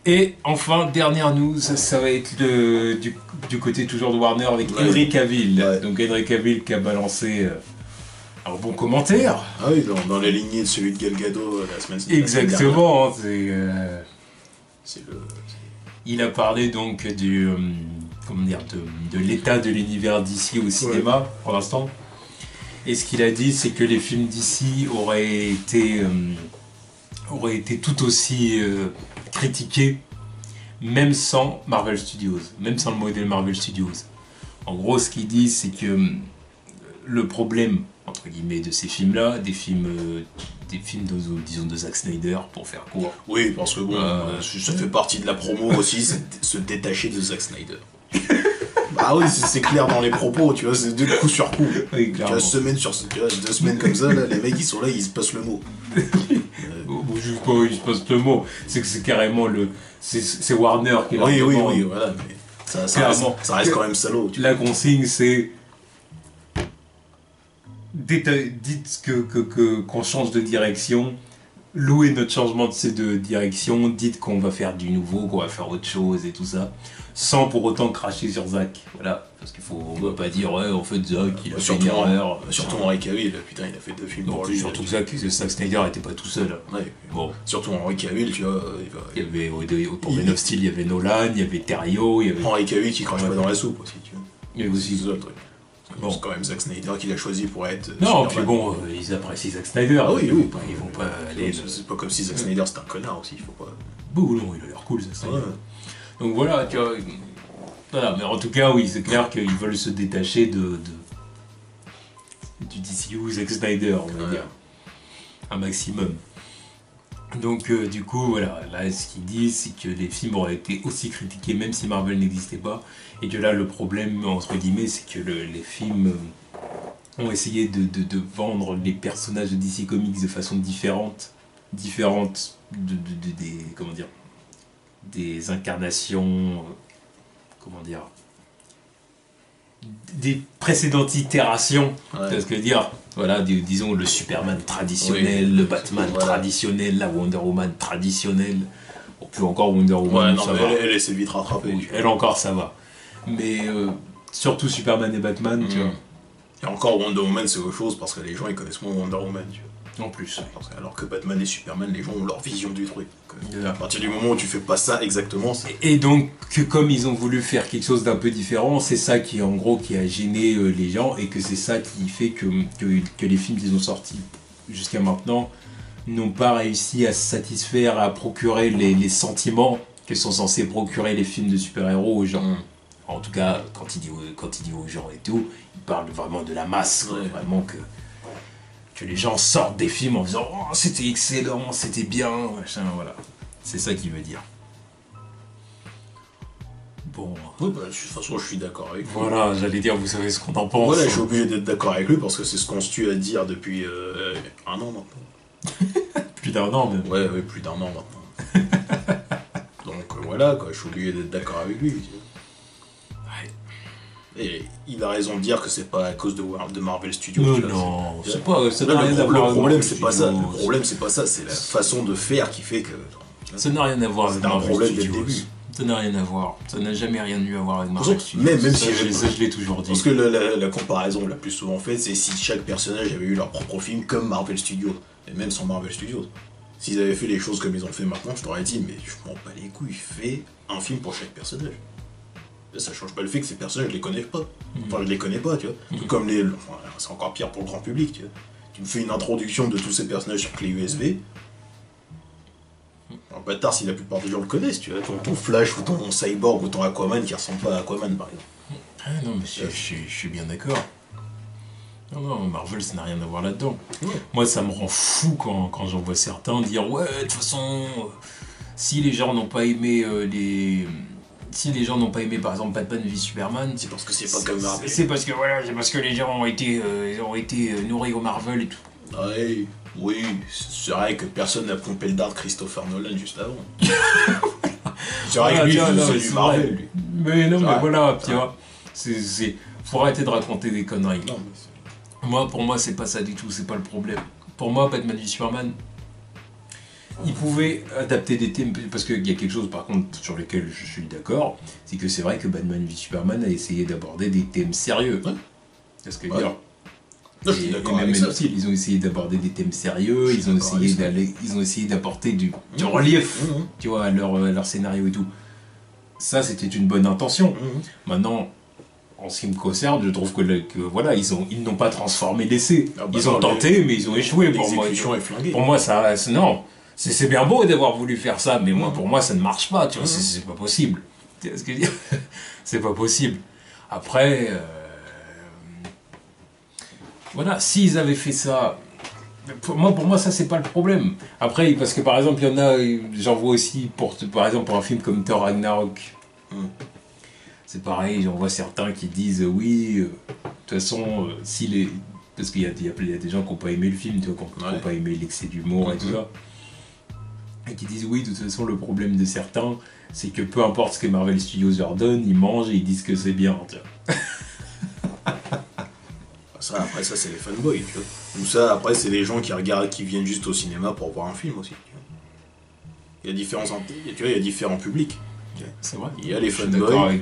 Et enfin, dernière news, ça va être du côté toujours de Warner avec Henry Cavill. Ouais. Donc Henry Cavill qui a balancé un bon commentaire. Ah oui, dans la lignée de celui de Gal Gadot la semaine dernière. Exactement. Il a parlé donc de l'état de l'univers d'ici au cinéma pour l'instant. Et ce qu'il a dit, c'est que les films d'ici auraient été tout aussi critiqués, même sans Marvel Studios, même sans le modèle Marvel Studios. En gros, ce qu'il dit, c'est que le problème, entre guillemets, de ces films-là, des films disons de Zack Snyder, pour faire court. Oui, parce que bon, ça fait partie de la promo aussi, c'est se détacher de Zack Snyder. Ah oui, c'est clair dans les propos, tu vois, c'est de coup sur coup. Oui, tu vois, semaine sur 2 semaines comme ça, là, les mecs ils sont là, ils se passent le mot. Bon, je sais pas, ils se passent le mot, c'est que c'est carrément c'est Warner qui est là. Oui, voilà, mais ça reste quand même salaud. La consigne, c'est dites qu'on change de direction, louez notre changement de direction, dites qu'on va faire du nouveau, qu'on va faire autre chose et tout ça, sans pour autant cracher sur Zack. Voilà, parce qu'on va pas dire en fait Zack il a fait une erreur. Surtout Henry Cavill, putain, il a fait 2 films pour lui. Surtout Zack Snyder était pas tout seul. Ouais, bon. Surtout Henry Cavill, tu vois. Il y avait pour Man of Steel, il y avait Nolan, il y avait Terrio, il y avait. Henry Cavill qui crache pas dans la soupe aussi, tu vois. Il y avait aussi ça le truc. Bon. C'est quand même Zack Snyder qui l'a choisi pour être. Non, puis bon, ils apprécient Zack Snyder. Ah oui, ils vont pas aller. C'est pas comme si Zack Snyder c'était un connard aussi, il faut pas. Bon, non, il a l'air cool, Zack Snyder. Ouais. Donc voilà, tu vois. Voilà, mais en tout cas, oui, c'est clair qu'ils veulent se détacher du DCU Zack Snyder, on va dire. Un maximum. Donc du coup, voilà, là ce qu'ils disent, c'est que les films auraient été aussi critiqués même si Marvel n'existait pas. Et que là, le problème, entre guillemets, c'est que les films ont essayé de vendre les personnages de DC Comics de façon différente comment dire, des incarnations, comment dire, des précédentes itérations, c'est ce que dire, voilà, disons le Superman traditionnel, le Batman traditionnel, la Wonder Woman traditionnelle, ou plus encore Wonder Woman, non, mais elle s'est vite rattrapée. Oui, elle encore ça va, mais surtout Superman et Batman, tu vois. Et encore Wonder Woman c'est autre chose parce que les gens ils connaissent moins Wonder Woman, tu vois. En plus. Alors que Batman et Superman, les gens ont leur vision du truc. À partir du moment où tu fais pas ça exactement... Et donc, comme ils ont voulu faire quelque chose d'un peu différent, c'est ça qui, en gros, qui a gêné les gens, et que c'est ça qui fait que les films qu'ils ont sortis jusqu'à maintenant n'ont pas réussi à satisfaire, à procurer les sentiments que sont censés procurer les films de super-héros aux gens. En tout cas, quand il dit aux gens et tout, il parle vraiment de la masse, vraiment que les gens sortent des films en disant « Oh, c'était excellent, c'était bien, machin, voilà. » C'est ça qu'il veut dire. Bon. Oui, de toute façon, je suis d'accord avec lui. Voilà, j'allais dire, vous savez ce qu'on en pense. Voilà, je suis obligé d'être d'accord avec lui parce que c'est ce qu'on se tue à dire depuis un an maintenant. Plus d'un an, même. Ouais, plus d'un an maintenant. Donc voilà, quoi, je suis obligé d'être d'accord avec lui. Et il a raison de dire que c'est pas à cause de Marvel Studios. Non, c'est pas. Ça n'a rien à voir. Le problème, c'est pas ça. Le problème, c'est pas ça. C'est la façon de faire qui fait que. Ça n'a rien à voir avec Marvel Studios. C'est un problème dès le début. Ça n'a rien à voir. Ça n'a jamais rien eu à voir avec Marvel Studios. Même si je l'ai toujours dit. Parce que la comparaison la plus souvent faite, c'est si chaque personnage avait eu leur propre film comme Marvel Studios. Et même sans Marvel Studios. S'ils avaient fait les choses comme ils ont fait maintenant, je t'aurais dit, mais je m'en bats les couilles, fais un film pour chaque personnage. Ça change pas le fait que ces personnages, je les connais pas. Enfin, je les connais pas, tu vois. Tout comme c'est encore pire pour le grand public, tu vois. Tu me fais une introduction de tous ces personnages sur clé USB. Un bâtard, si la plupart des gens le connaissent, tu vois. Ton Flash ou ton Cyborg ou ton Aquaman qui ressemble pas à Aquaman, par exemple. Ah non, mais je suis bien d'accord. Non, Marvel, ça n'a rien à voir là-dedans. Moi, ça me rend fou quand j'en vois certains dire « Ouais, de toute façon, si les gens n'ont pas aimé Si les gens n'ont pas aimé par exemple Batman v Superman, c'est parce que c'est pas comme Marvel. C'est parce que les gens ont été nourris au Marvel et tout. Ouais, oui, c'est vrai que personne n'a pompé le dard Christopher Nolan juste avant. C'est vrai que lui, c'est du Marvel, lui. Mais non, mais voilà, tu vois, faut arrêter de raconter des conneries. Non, pour moi, c'est pas ça du tout, c'est pas le problème. Pour moi, Batman v Superman, il pouvait adapter des thèmes, parce qu'il y a quelque chose par contre sur lequel je suis d'accord, c'est que c'est vrai que Batman v Superman a essayé d'aborder des thèmes sérieux. Est-ce que dire non, je suis d'accord avec ça. Aussi, ils ont essayé d'aborder des thèmes sérieux, ils ont essayé d'apporter du relief, tu vois, à leur scénario et tout. Ça, c'était une bonne intention. Maintenant, en ce qui me concerne, je trouve que voilà, ils n'ont pas transformé l'essai. Ils ont tenté, mais ils ont échoué. Pour moi, ça, non. C'est bien beau d'avoir voulu faire ça, mais moi, pour moi, ça ne marche pas, tu vois, c'est pas possible. Tu vois ce que je veux dire ? C'est pas possible. Après, voilà, s'ils avaient fait ça, pour moi, ça, c'est pas le problème. Après, parce que par exemple, il y en a, j'en vois aussi, par exemple, pour un film comme Thor Ragnarok, c'est pareil, j'en vois certains qui disent, oui, de toute façon, parce qu'il y a des gens qui n'ont pas aimé le film, tu vois, qui n'ont pas aimé l'excès d'humour et tout ça. Et qui disent oui, de toute façon, le problème de certains, c'est que peu importe ce que Marvel Studios leur donne, ils mangent et ils disent que c'est bien. Après, ça, c'est les fanboys, tu vois. Ou ça, après, c'est les gens qui viennent juste au cinéma pour voir un film aussi. Tu vois. Il y a différents publics. C'est vrai. Il y a les fanboys,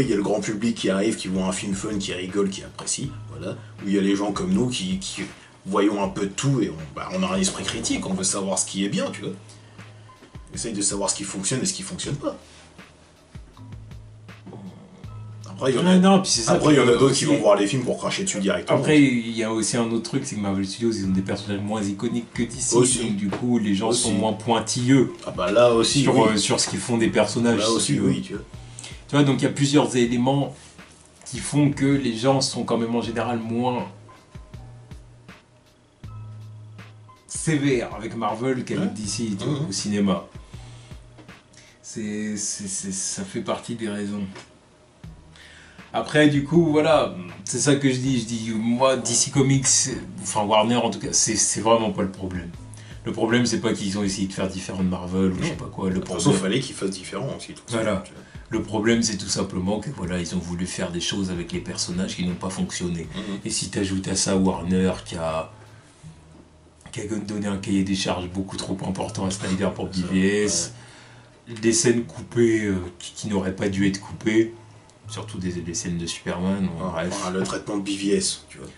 il y a le grand public qui arrive, qui voit un film fun, qui rigole, qui apprécie. Voilà. Ou il y a les gens comme nous qui voyons un peu de tout et on a un esprit critique, on veut savoir ce qui est bien, tu vois. On essaye de savoir ce qui fonctionne et ce qui fonctionne pas. Après, il y en a d'autres qui vont voir les films pour cracher dessus directement. Après, il y a aussi un autre truc, c'est que Marvel Studios, ils ont des personnages moins iconiques que DC. Donc du coup, les gens sont moins pointilleux. Ah bah là aussi, sur ce qu'ils font des personnages. Là aussi, oui, tu vois. Tu vois, donc il y a plusieurs éléments qui font que les gens sont quand même en général moins sévère avec Marvel qu'avec DC au cinéma. Ça fait partie des raisons. Après, du coup, voilà, c'est ça que je dis, moi, DC Comics, enfin Warner en tout cas, c'est vraiment pas le problème. Le problème, c'est pas qu'ils ont essayé de faire différent de Marvel ou je sais pas quoi. Le problème, il fallait qu'ils fassent différent aussi. Voilà. Le problème, c'est tout simplement que voilà, ils ont voulu faire des choses avec les personnages qui n'ont pas fonctionné. Et si tu ajoutes à ça Warner qui a donné un cahier des charges beaucoup trop important à Snyder pour BVS, des scènes coupées qui n'auraient pas dû être coupées, surtout des scènes de Superman, bref. Le traitement de BVS, tu vois.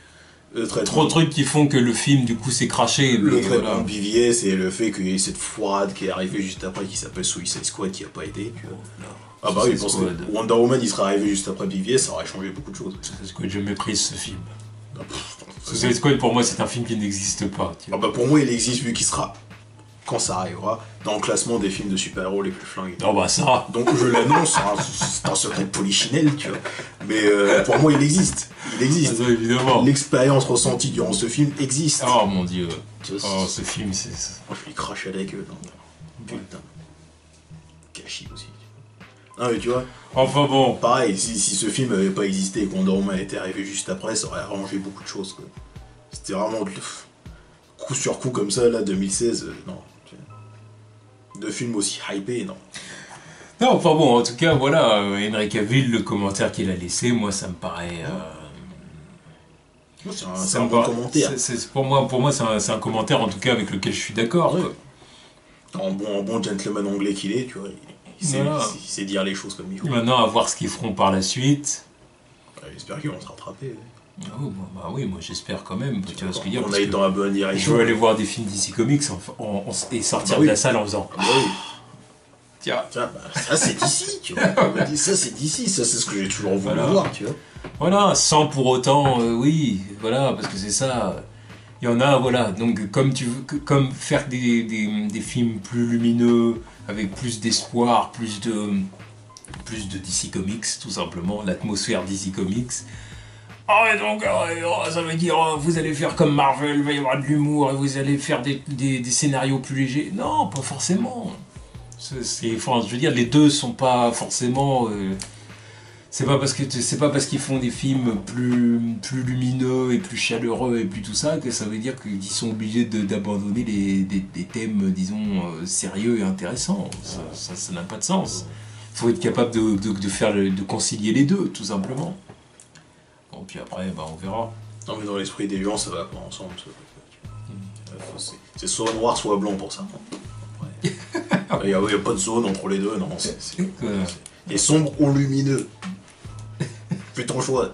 Trop de trucs qui font que le film du coup s'est craché. Le traitement de BVS et le fait qu'il y ait cette foirade qui est arrivée juste après qui s'appelle Suicide Squad qui n'a pas été, tu vois. Ah bah oui, parce que Wonder Woman il serait arrivé juste après BVS, ça aurait changé beaucoup de choses. Suicide Squad, je méprise ce film. Suicide Squad pour moi c'est un film qui n'existe pas. Ah bah pour moi il existe vu qu'il sera, quand ça arrivera, dans le classement des films de super-héros les plus flingués. Oh bah ça. Donc je l'annonce, c'est un secret de polichinelle, tu vois. Mais pour moi il existe. Il existe. Ah, ça, évidemment. L'expérience ressentie durant ce film existe. Oh mon dieu. Oh ce film c'est... Moi je lui crache à la gueule. Putain. Gâchis aussi. Ah mais tu vois. Enfin bon. Pareil, si ce film n'avait pas existé et que Wonder Woman était arrivé juste après, ça aurait arrangé beaucoup de choses, quoi. C'était vraiment coup sur coup comme ça, là, 2016, non. De films aussi hypés, non. Non, enfin bon, en tout cas, voilà, Henry Cavill, le commentaire qu'il a laissé, moi, ça me paraît... c'est un bon commentaire. Pour moi c'est un commentaire, en tout cas, avec lequel je suis d'accord. Ouais. En bon gentleman anglais qu'il est, tu vois, il sait dire les choses comme il faut. Maintenant, à voir ce qu'ils feront par la suite. J'espère qu'ils vont se rattraper. Ah oui, moi j'espère quand même. Tu vois ce que je veux dire, on a été dans la bonne direction. Je veux aller voir des films DC Comics et sortir de la salle en faisant... Tiens, ça c'est d'ici, tu vois. Ça c'est d'ici, ça c'est ce que j'ai toujours voulu voir, tu vois. Voilà, sans pour autant, oui, voilà, parce que c'est ça. Il y en a, voilà, donc comme faire des films plus lumineux, avec plus d'espoir, plus de DC Comics, tout simplement, l'atmosphère DC Comics. Oh, et donc, ça veut dire, vous allez faire comme Marvel, il va y avoir de l'humour, et vous allez faire des scénarios plus légers. Non, pas forcément. Je veux dire, les deux sont pas forcément... c'est pas parce qu'ils font des films plus lumineux et plus chaleureux et plus tout ça que ça veut dire qu'ils sont obligés d'abandonner des thèmes, disons, sérieux et intéressants. Ça n'a pas de sens. Il faut être capable de concilier les deux, tout simplement. Bon, puis après, on verra. Non, mais dans l'esprit des gens, ça va pas ensemble. C'est soit noir, soit blanc pour ça. Il n'y a pas de zone entre les deux, non. C'est sombre ou lumineux. Fais ton choix.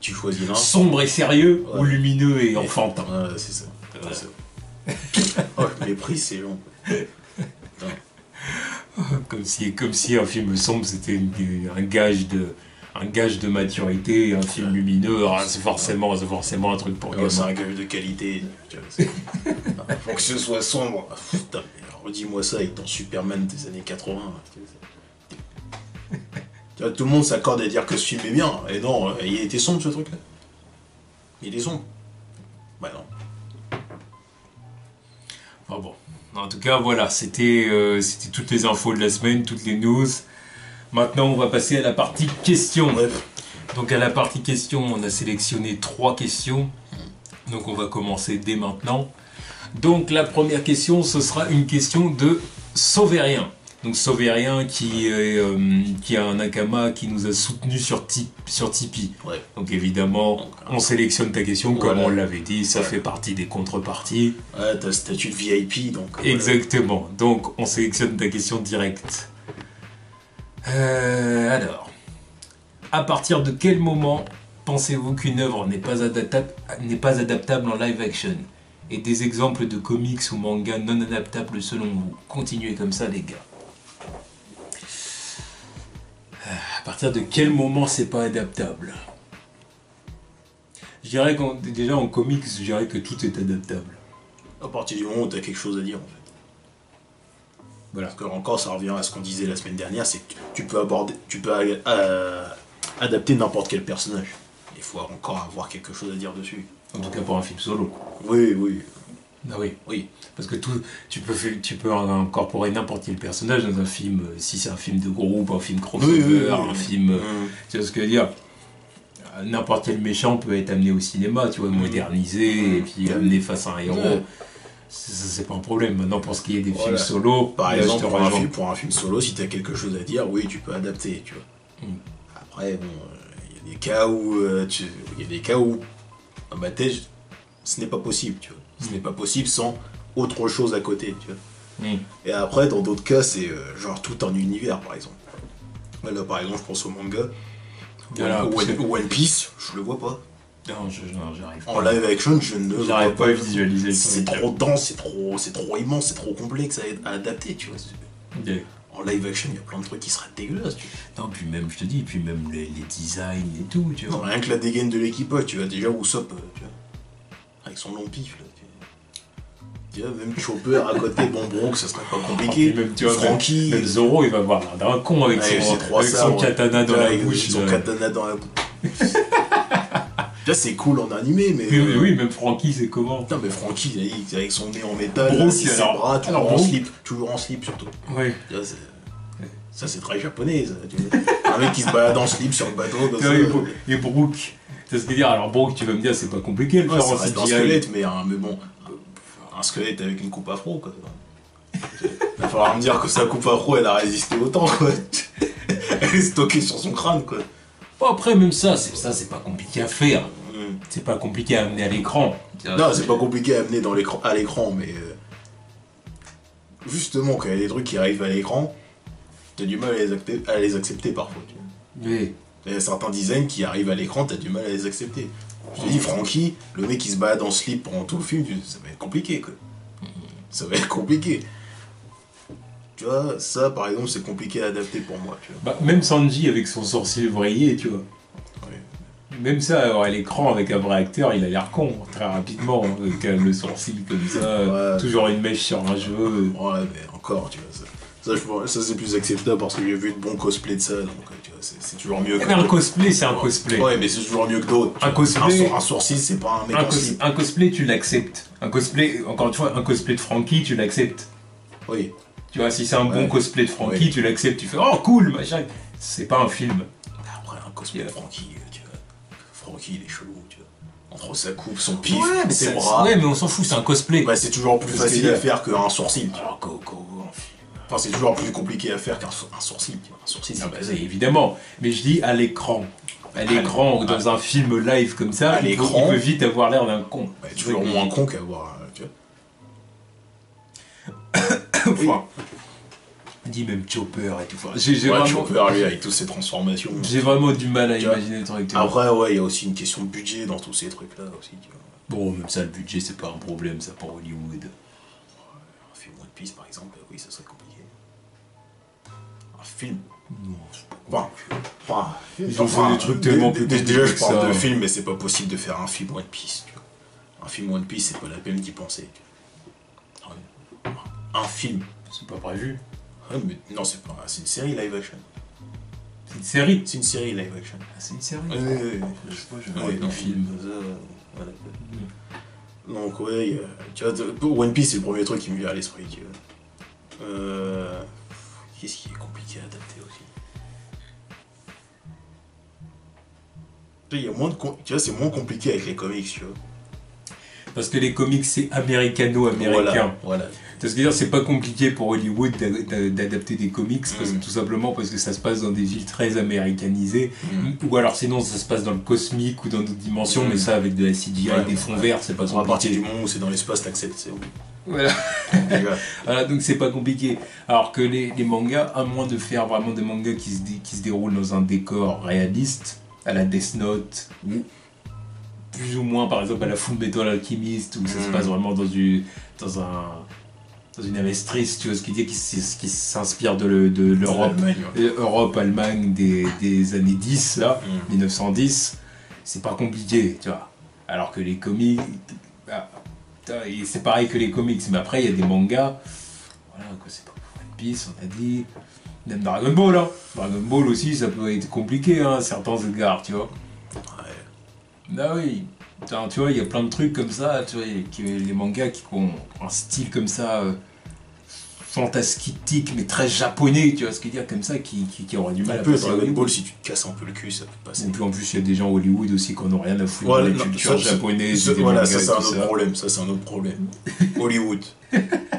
Tu choisis l'un. Sombre et sérieux ou lumineux et enfantin. C'est ça. Oh, je méprise ces gens. Comme si un film sombre c'était un gage de maturité, et un film lumineux, c'est forcément un truc pour gamin. C'est un gage de qualité. Faut que ce soit sombre. Putain, redis-moi ça avec ton Superman des années 80. Tu vois, tout le monde s'accorde à dire que ce film est bien. Et non, il était sombre ce truc-là. Il était sombre. Bah non. Enfin bon. En tout cas, voilà, c'était toutes les infos de la semaine, toutes les news. Maintenant, on va passer à la partie questions. Bref. Donc à la partie questions, on a sélectionné 3 questions. Donc on va commencer dès maintenant. Donc la première question, ce sera une question de Sauvérien. Donc Sauvérien qui a un Nakama qui nous a soutenu sur Tipeee. Ouais. Donc évidemment, on sélectionne ta question, comme on l'avait dit, ça fait partie des contreparties. Ouais, t'as le statut de VIP, donc... Exactement. Donc on sélectionne ta question directe. Alors, à partir de quel moment pensez-vous qu'une œuvre n'est pas adaptable en live action? Et des exemples de comics ou mangas non adaptables selon vous. Continuez comme ça, les gars. À partir de quel moment c'est pas adaptable? Je dirais déjà en comics, je dirais que tout est adaptable. À partir du moment où t'as quelque chose à dire, en fait. Voilà. Parce que encore, ça revient à ce qu'on disait la semaine dernière, c'est que tu peux adapter n'importe quel personnage. Il faut encore avoir quelque chose à dire dessus. En tout cas pour un film solo. Oui. Ah oui. Oui. Parce que tu peux incorporer n'importe quel personnage dans un film, si c'est un film de groupe, un film crossover, un film... Tu vois ce que je veux dire? N'importe quel méchant peut être amené au cinéma, tu vois, modernisé, et puis amené face à un héros. C'est pas un problème. Maintenant, pour ce qui est des films solo, par exemple, pour un film solo, si tu as quelque chose à dire, oui, tu peux adapter, tu vois. Après, bon, il y a des cas où, dans ma tête, ce n'est pas possible, tu vois. Ce n'est pas possible sans autre chose à côté, tu vois. Et après, dans d'autres cas, c'est genre tout un univers, par exemple. Là, par exemple, je pense au manga. One Piece, je le vois pas. Non, j'arrive pas. En live action, je ne le j'arrive pas à visualiser. C'est trop dense, c'est trop immense, c'est trop complexe à adapter, tu vois. Okay. En live action, il y a plein de trucs qui seraient dégueulasses, tu vois. Non, puis même, je te dis, puis même les designs et tout, tu vois. Non, rien que la dégaine de l'équipage, tu vois, déjà Usopp, tu vois, avec son long pif, là, tu vois, même Chopper à côté, Bonbon, que ça serait pas compliqué. Même, tu vois, Franky. Même Zoro, il va avoir l'air d'un con avec son katana dans la bouche. Son katana dans la bouche. Là, c'est cool en animé, mais. Oui, même Franky, c'est comment? Non, mais Franky, avec son nez en métal, Brooke, ses bras, toujours en slip surtout. Oui. Ça, c'est très japonais, ça. Un mec qui se balade en slip sur le bateau. Et Brooke. C'est ce que dire. Alors, Brooke, tu vas me dire, c'est pas compliqué le faire en CGI. Un squelette, mais bon. Un squelette avec une coupe afro, quoi. Il va falloir me dire que sa coupe afro, elle a résisté autant, quoi. Elle est stockée sur son crâne, quoi. Bon, après, même ça, c'est pas compliqué à faire. C'est pas compliqué à amener à l'écran. Non, c'est pas compliqué à amener à l'écran, mais... justement, quand il y a des trucs qui arrivent à l'écran, t'as du mal à les accepter parfois. Tu vois. Oui. Il y a certains designs qui arrivent à l'écran, t'as du mal à les accepter. Je te dis, Franky, le mec qui se balade en slip pendant tout le film, ça va être compliqué, quoi. Ça va être compliqué. Tu vois, ça, par exemple, c'est compliqué à adapter pour moi, tu vois. Bah, même Sanji avec son sourcil vrillé, tu vois. Ouais. Même ça, alors, à l'écran, avec un vrai acteur, il a l'air con, très rapidement, avec le sourcil comme ça, toujours une mèche sur un cheveu. Ouais, mais encore, tu vois, ça c'est plus acceptable parce que j'ai vu de bons cosplays de ça, donc tu vois, c'est toujours mieux que... Mais un cosplay, c'est un cosplay. Ouais, mais c'est toujours mieux que d'autres. Un cosplay... Un sourcil, c'est pas un mec en slip. Un cosplay, tu l'acceptes. Un cosplay, encore une fois, un cosplay de Franky, tu l'acceptes. Oui. Tu vois, si c'est un bon cosplay de Franky, tu l'acceptes, tu fais « Oh, cool, machin !» C'est pas un film. Après, un cosplay de Franky, tu vois, Franky, il est chelou, tu vois. Entre sa coupe, son pif, ses bras... Ouais, mais on s'en fout, c'est un cosplay. Bah, c'est toujours plus facile à faire qu'un sourcil, tu vois. Alors, enfin, c'est toujours plus compliqué à faire qu'un sourcil, tu vois. Un sourcil, c'est évidemment. Mais je dis à l'écran. À l'écran, dans un film live comme ça, il peut vite avoir l'air d'un con. Bah, toujours moins con qu'avoir... tu vois. Dit même Chopper et tout. Vraiment... Chopper, lui, avec toutes ses transformations. J'ai vraiment du mal à imaginer le truc. Après, ouais, il y a aussi une question de budget dans tous ces trucs-là aussi, tu vois. Bon, même ça, le budget, c'est pas un problème, ça, pour Hollywood. Un film One Piece, par exemple, oui, ça serait compliqué. Un film... Non, ils ont fait des trucs tellement plus compliqués. Déjà, je parle de film, mais c'est pas possible de faire un film One Piece, tu vois. Un film One Piece, c'est pas la peine d'y penser, tu vois. Un film. C'est pas prévu. Ouais, mais non, c'est une série live action. C'est une série? C'est une série live action. Ah, c'est une série? Oui. Je sais pas, je vois un film. Voilà. Donc, ouais, tu vois, One Piece, c'est le premier truc qui me vient à l'esprit, tu vois. Qu'est-ce qui est compliqué à adapter aussi? Il y a moins de... Tu vois, c'est moins compliqué avec les comics, tu vois. Parce que les comics, c'est américano-américain. Voilà. Parce que c'est pas compliqué pour Hollywood d'adapter des comics, tout simplement parce que ça se passe dans des villes très américanisées, ou alors sinon ça se passe dans le cosmique ou dans d'autres dimensions, mais ça avec de la CGI et des fonds verts, c'est pas compliqué. À partir du moment où c'est dans l'espace, t'acceptes, c'est bon. Voilà. Voilà, donc c'est pas compliqué. Alors que les mangas, à moins de faire vraiment des mangas qui se déroulent dans un décor réaliste, à la Death Note, ou plus ou moins par exemple à la Full Metal Alchemist, où ça se passe vraiment dans une investisse, tu vois ce qu'il dit, qui s'inspire de l'Europe, Allemagne des années 10, là, 1910, c'est pas compliqué, tu vois. Alors que les comics, c'est pareil que les comics, mais après il y a des mangas, voilà, quoi, c'est pas One Piece, on a dit, même Dragon Ball, hein. Dragon Ball aussi, ça peut être compliqué, hein, certains égards, tu vois. Ouais. Ah oui, Tu vois, il y a plein de trucs comme ça, tu vois, les mangas qui ont un style comme ça, fantastique, mais très japonais, tu vois ce que je veux dire, comme ça, qui aura du mal à passer à Dragon Hollywood. Ball, si tu te casses un peu le cul, ça peut passer. Et puis en plus, il y a des gens à Hollywood aussi qui n'en ont rien à foutre de la culture japonaise. Voilà, ça c'est un autre problème, ça c'est un autre problème.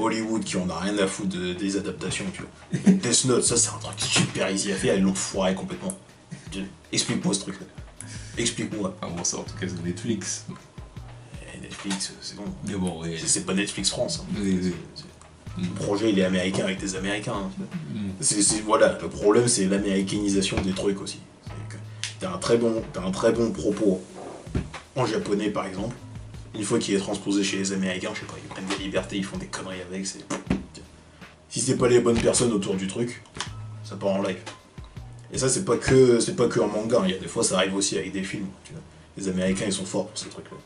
Hollywood qui en a rien à foutre des adaptations, tu vois. Death Note, ça c'est un truc super easy à faire, ils l'ont foiré complètement. Explique-moi ce truc-là. Explique-moi. Ah bon, ça en tout cas c'est Netflix. Netflix, c'est bon. Mais bon, oui. C'est pas Netflix France. Hein. Oui. Le projet il est américain avec des Américains. Hein. Voilà, le problème c'est l'américanisation des trucs aussi. T'as un très bon propos en japonais par exemple. Une fois qu'il est transposé chez les Américains, je sais pas, ils prennent des libertés, ils font des conneries avec. Si c'est pas les bonnes personnes autour du truc, ça part en live. Et ça c'est pas que en manga, il y a des fois ça arrive aussi avec des films. Tu vois. Les Américains ils sont forts pour ces trucs-là.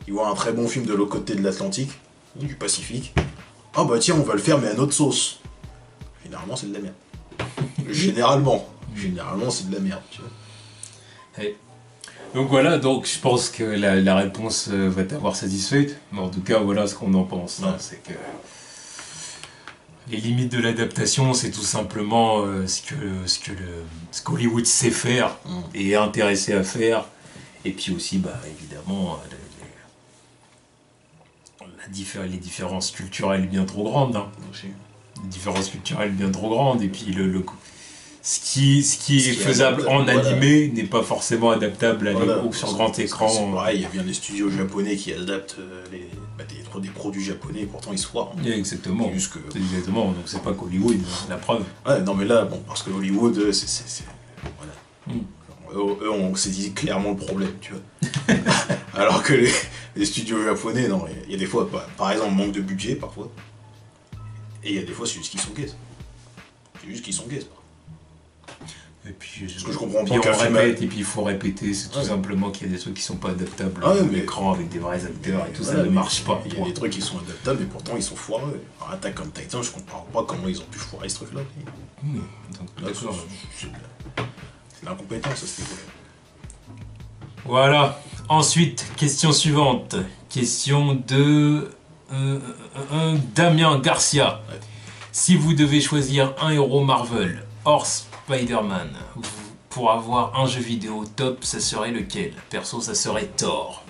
Ils voient un très bon film de l'autre côté de l'Atlantique, du Pacifique. Ah bah tiens, on va le faire mais à notre sauce. Généralement c'est de la merde. Généralement c'est de la merde, tu vois. Hey. Donc voilà, donc je pense que la réponse va t'avoir satisfaite. Mais en tout cas, voilà ce qu'on en pense. Hein, c'est que les limites de l'adaptation, c'est tout simplement ce qu'Hollywood sait faire et est intéressé à faire. Et puis aussi, bah évidemment, les différences culturelles bien trop grandes. Hein. Les différences culturelles bien trop grandes. Et puis ce qui est faisable en animé n'est pas forcément adaptable sur grand écran. C'est pareil, il y a bien des studios japonais qui adaptent des produits japonais, et pourtant ils se foirent. Hein. Exactement. Exactement, donc c'est pas qu'Hollywood, la preuve. Ouais, non mais là, bon, parce que Hollywood, voilà. Eux, on s'est dit clairement le problème, tu vois. Alors que les studios japonais, non, il y a des fois, par exemple, manque de budget parfois. Et il y a des fois, c'est juste qu'ils sont gays. Et puis, parce que je comprends bien qu'on répète, et puis il faut répéter, c'est tout simplement qu'il y a des trucs qui sont pas adaptables à l'écran avec des vrais acteurs et tout ça ne marche pas. Il y a des trucs qui sont adaptables et pourtant ils sont foireux. Alors, Attack on Titan, je comprends pas comment ils ont pu foirer ce truc-là. C'est de l'incompétence à ce niveau-là. Voilà. Ensuite, question suivante. Question de Damien Garcia. Ouais. Si vous devez choisir un héros Marvel hors Spider-Man pour avoir un jeu vidéo top, ça serait lequel? Perso, ça serait Thor.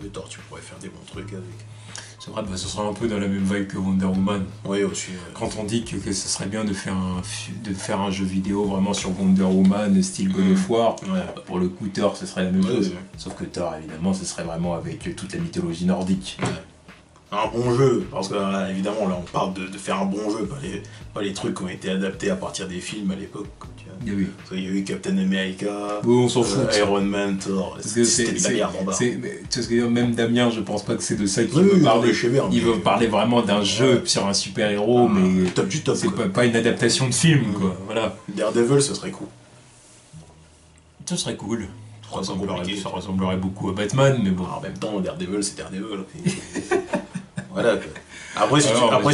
Oui, Thor, tu pourrais faire des bons trucs avec. C'est vrai, ce sera un peu dans la même vibe que Wonder Woman. Oui, aussi. Quand on dit que ce serait bien de faire un jeu vidéo vraiment sur Wonder Woman, style God of War, pour le coup, Thor, ce serait la même chose. Sauf que Thor, évidemment, ce serait vraiment avec toute la mythologie nordique. Un bon jeu, parce que évidemment, là, on parle de faire un bon jeu, pas les trucs qui ont été adaptés à partir des films à l'époque. Oui. Il y a eu Captain America, on s'en fout, Iron Man, Thor, c'était de la merde en bas. Tu sais ce que même Damien, je pense pas que c'est de ça qu'il veut parler. Il veut parler vraiment d'un jeu sur un super-héros, mais top du top. C'est pas une adaptation de film, quoi. Voilà. Daredevil, ce serait cool. Ça serait cool. Ça ressemblerait beaucoup à Batman, mais bon. En même temps, Daredevil, c'est Daredevil. Voilà, quoi. Après, si tu peux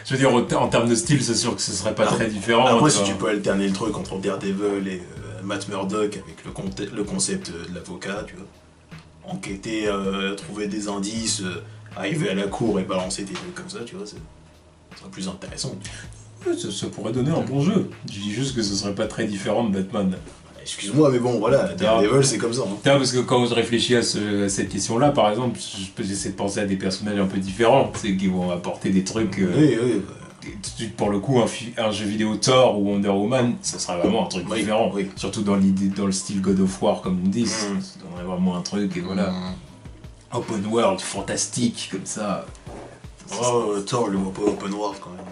je veux dire, en termes de style, c'est sûr que ce serait pas très différent. Après, si tu peux alterner le truc entre Daredevil et Matt Murdock avec le concept de l'avocat, tu vois. Enquêter, trouver des indices, arriver à la cour et balancer des trucs comme ça, tu vois, ça serait plus intéressant. Ça pourrait donner un bon jeu. Je dis juste que ce serait pas très différent de Batman. Excuse-moi, mais bon, voilà, Daredevil, c'est comme ça. Hein. Parce que quand je réfléchis à cette question-là, par exemple, j'essaie de penser à des personnages un peu différents, c'est qui vont apporter des trucs. Pour le coup, un jeu vidéo Thor ou Wonder Woman, ça serait vraiment un truc différent. Oui. Surtout dans le style God of War, comme on dit, ça donnerait vraiment un truc, et voilà. Open world, fantastique, comme ça. Thor, je le vois pas open world quand même.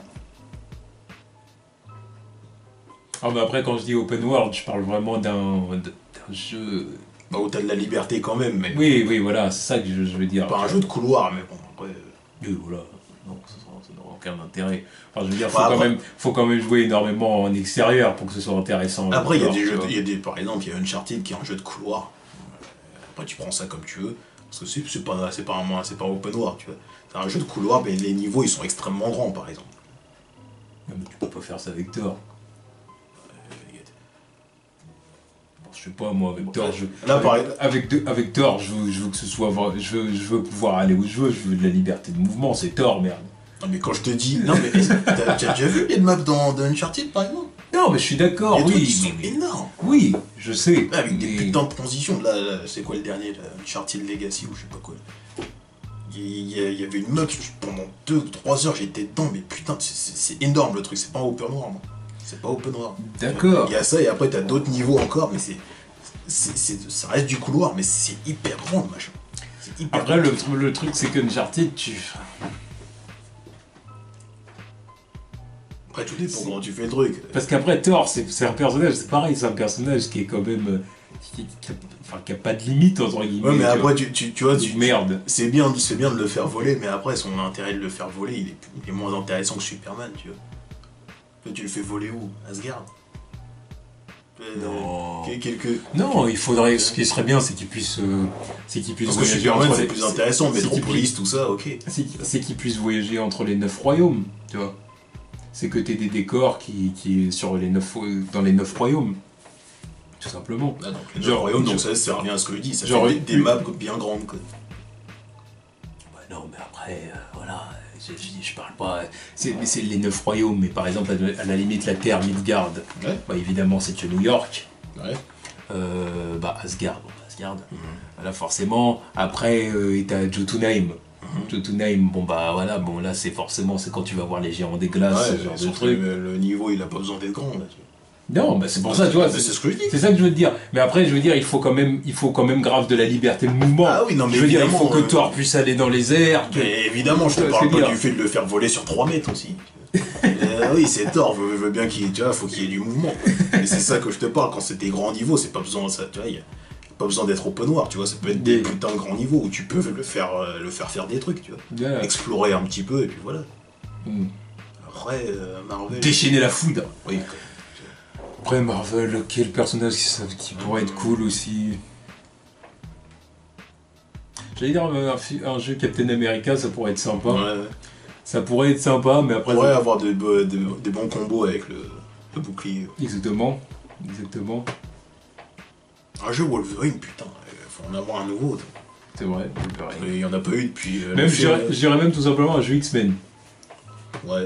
Ah mais après quand je dis open world, je parle vraiment d'un jeu... où t'as de la liberté quand même, mais... Oui, voilà, c'est ça que je veux dire. Pas un jeu de couloir, mais bon, après... Oui, voilà, non, ça n'aura aucun intérêt. Enfin, je veux dire, faut quand même jouer énormément en extérieur pour que ce soit intéressant. Après, il y a des jeux, par exemple, il y a Uncharted qui est un jeu de couloir. Après, tu prends ça comme tu veux, parce que c'est pas open world, tu vois. C'est un jeu de couloir, mais les niveaux, ils sont extrêmement grands, par exemple. Mais tu peux pas faire ça avec Thor. je sais pas moi, avec Thor, avec Thor, je veux que ce soit je veux pouvoir aller où je veux de la liberté de mouvement, c'est Thor, merde. Non mais quand je te dis, non mais t'as déjà vu les maps dans Uncharted par exemple? Non mais je suis d'accord, les oui. Trucs, ils sont énormes. Oui, je sais. Là, avec des putains de transitions, là c'est quoi le dernier, là, Uncharted Legacy ou je sais pas quoi. Il y avait une map, pendant 2-3 heures j'étais dedans, mais putain, c'est énorme le truc, c'est pas open world. C'est pas open world. D'accord. Il y a ça et après t'as d'autres niveaux encore, mais ça reste du couloir, mais c'est hyper grand le machin. Après le truc c'est que Uncharted, après tout dépend comment tu fais le truc. Parce qu'après Thor, c'est un personnage, c'est pareil, c'est un personnage qui est quand même... qui a pas de limite entre guillemets. Ouais mais après tu vois, merde. C'est bien de le faire voler, mais après son intérêt de le faire voler, il est moins intéressant que Superman, tu vois. Tu le fais voler où? Asgard? Non. Non, il faudrait. Ce qui serait bien, c'est qu'il puisse. Parce que Superman, c'est plus intéressant, Metropolis, tout ça, ok. C'est qu'il puisse voyager entre les 9 royaumes, tu vois. C'est que t'aies des décors qui sur dans les 9 royaumes. Tout simplement. Ah, donc les 9 royaumes, donc ça revient à ce que je dis, ça fait des maps bien grandes, quoi. Bah non, mais après, voilà. Je parle pas. Mais c'est les 9 royaumes, mais par exemple, à la limite, la Terre, Midgard, ouais. Bah évidemment, c'est que New York. Ouais. Bah Asgard. Là, forcément, après, t'as Jotunheim. Jotunheim, bon bah voilà, bon là, c'est quand tu vas voir les géants des glaces, ouais, ce genre de truc. Le niveau, il a pas besoin d'être grand, là. Non, bah c'est pour ça, tu vois. C'est ce que je dis. C'est ça que je veux te dire. Mais après, je veux dire, il faut quand même grave de la liberté de mouvement. Ah oui, non, mais je veux dire, il faut que Thor puisse aller dans les airs. Mais évidemment, je te parle pas du fait de le faire voler sur 3 mètres aussi. Oui, c'est Thor, je veux bien faut qu'il y ait du mouvement. Et c'est ça que je te parle, quand c'est des grands niveaux, c'est pas besoin de ça, tu vois, y a pas besoin d'être open noir, tu vois, ça peut être des putains de grands niveaux où tu peux le faire faire des trucs, tu vois. Yeah. Explorer un petit peu, et puis voilà. Après, Marvel... Déchaîner la foudre. Oui. Après, Marvel, quel personnage qui pourrait être cool aussi? J'allais dire un jeu Captain America, ça pourrait être sympa. Ouais. Ça pourrait être sympa, mais après... On pourrait avoir des bons combos avec le bouclier. Exactement. Un jeu Wolverine, putain, faut en avoir un nouveau. C'est vrai, Wolverine. Il y en a pas eu depuis... même, je dirais même tout simplement un jeu X-Men. Oui.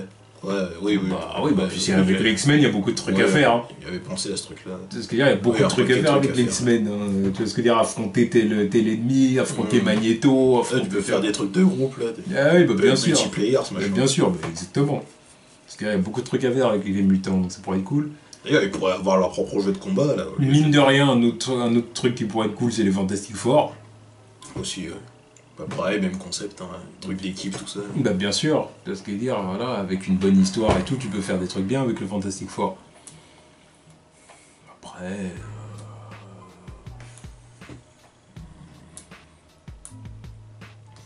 Puis avec les X-Men, il y a beaucoup de trucs à faire. Hein. Il avait pensé à ce truc-là. Tu sais ce que dire, il y a beaucoup de trucs à faire avec les X-Men. Hein. Tu vois ce que dire, affronter tel ennemi, affronter Magneto. Tu peux faire des trucs de groupe, là. Ah oui, bah, bien sûr. Multiplayer, ce machin. Bien sûr, exactement. Parce qu'il y a beaucoup de trucs à faire avec les mutants, donc ça pourrait être cool. D'ailleurs, ils pourraient avoir leur propre jeu de combat, là. Mine de rien, un autre truc qui pourrait être cool, c'est les Fantastic Four. Aussi, bah pareil, même concept, hein, truc d'équipe, tout ça. Bah bien sûr, parce que dire, voilà, avec une bonne histoire et tout, tu peux faire des trucs bien avec le Fantastic Four. Après...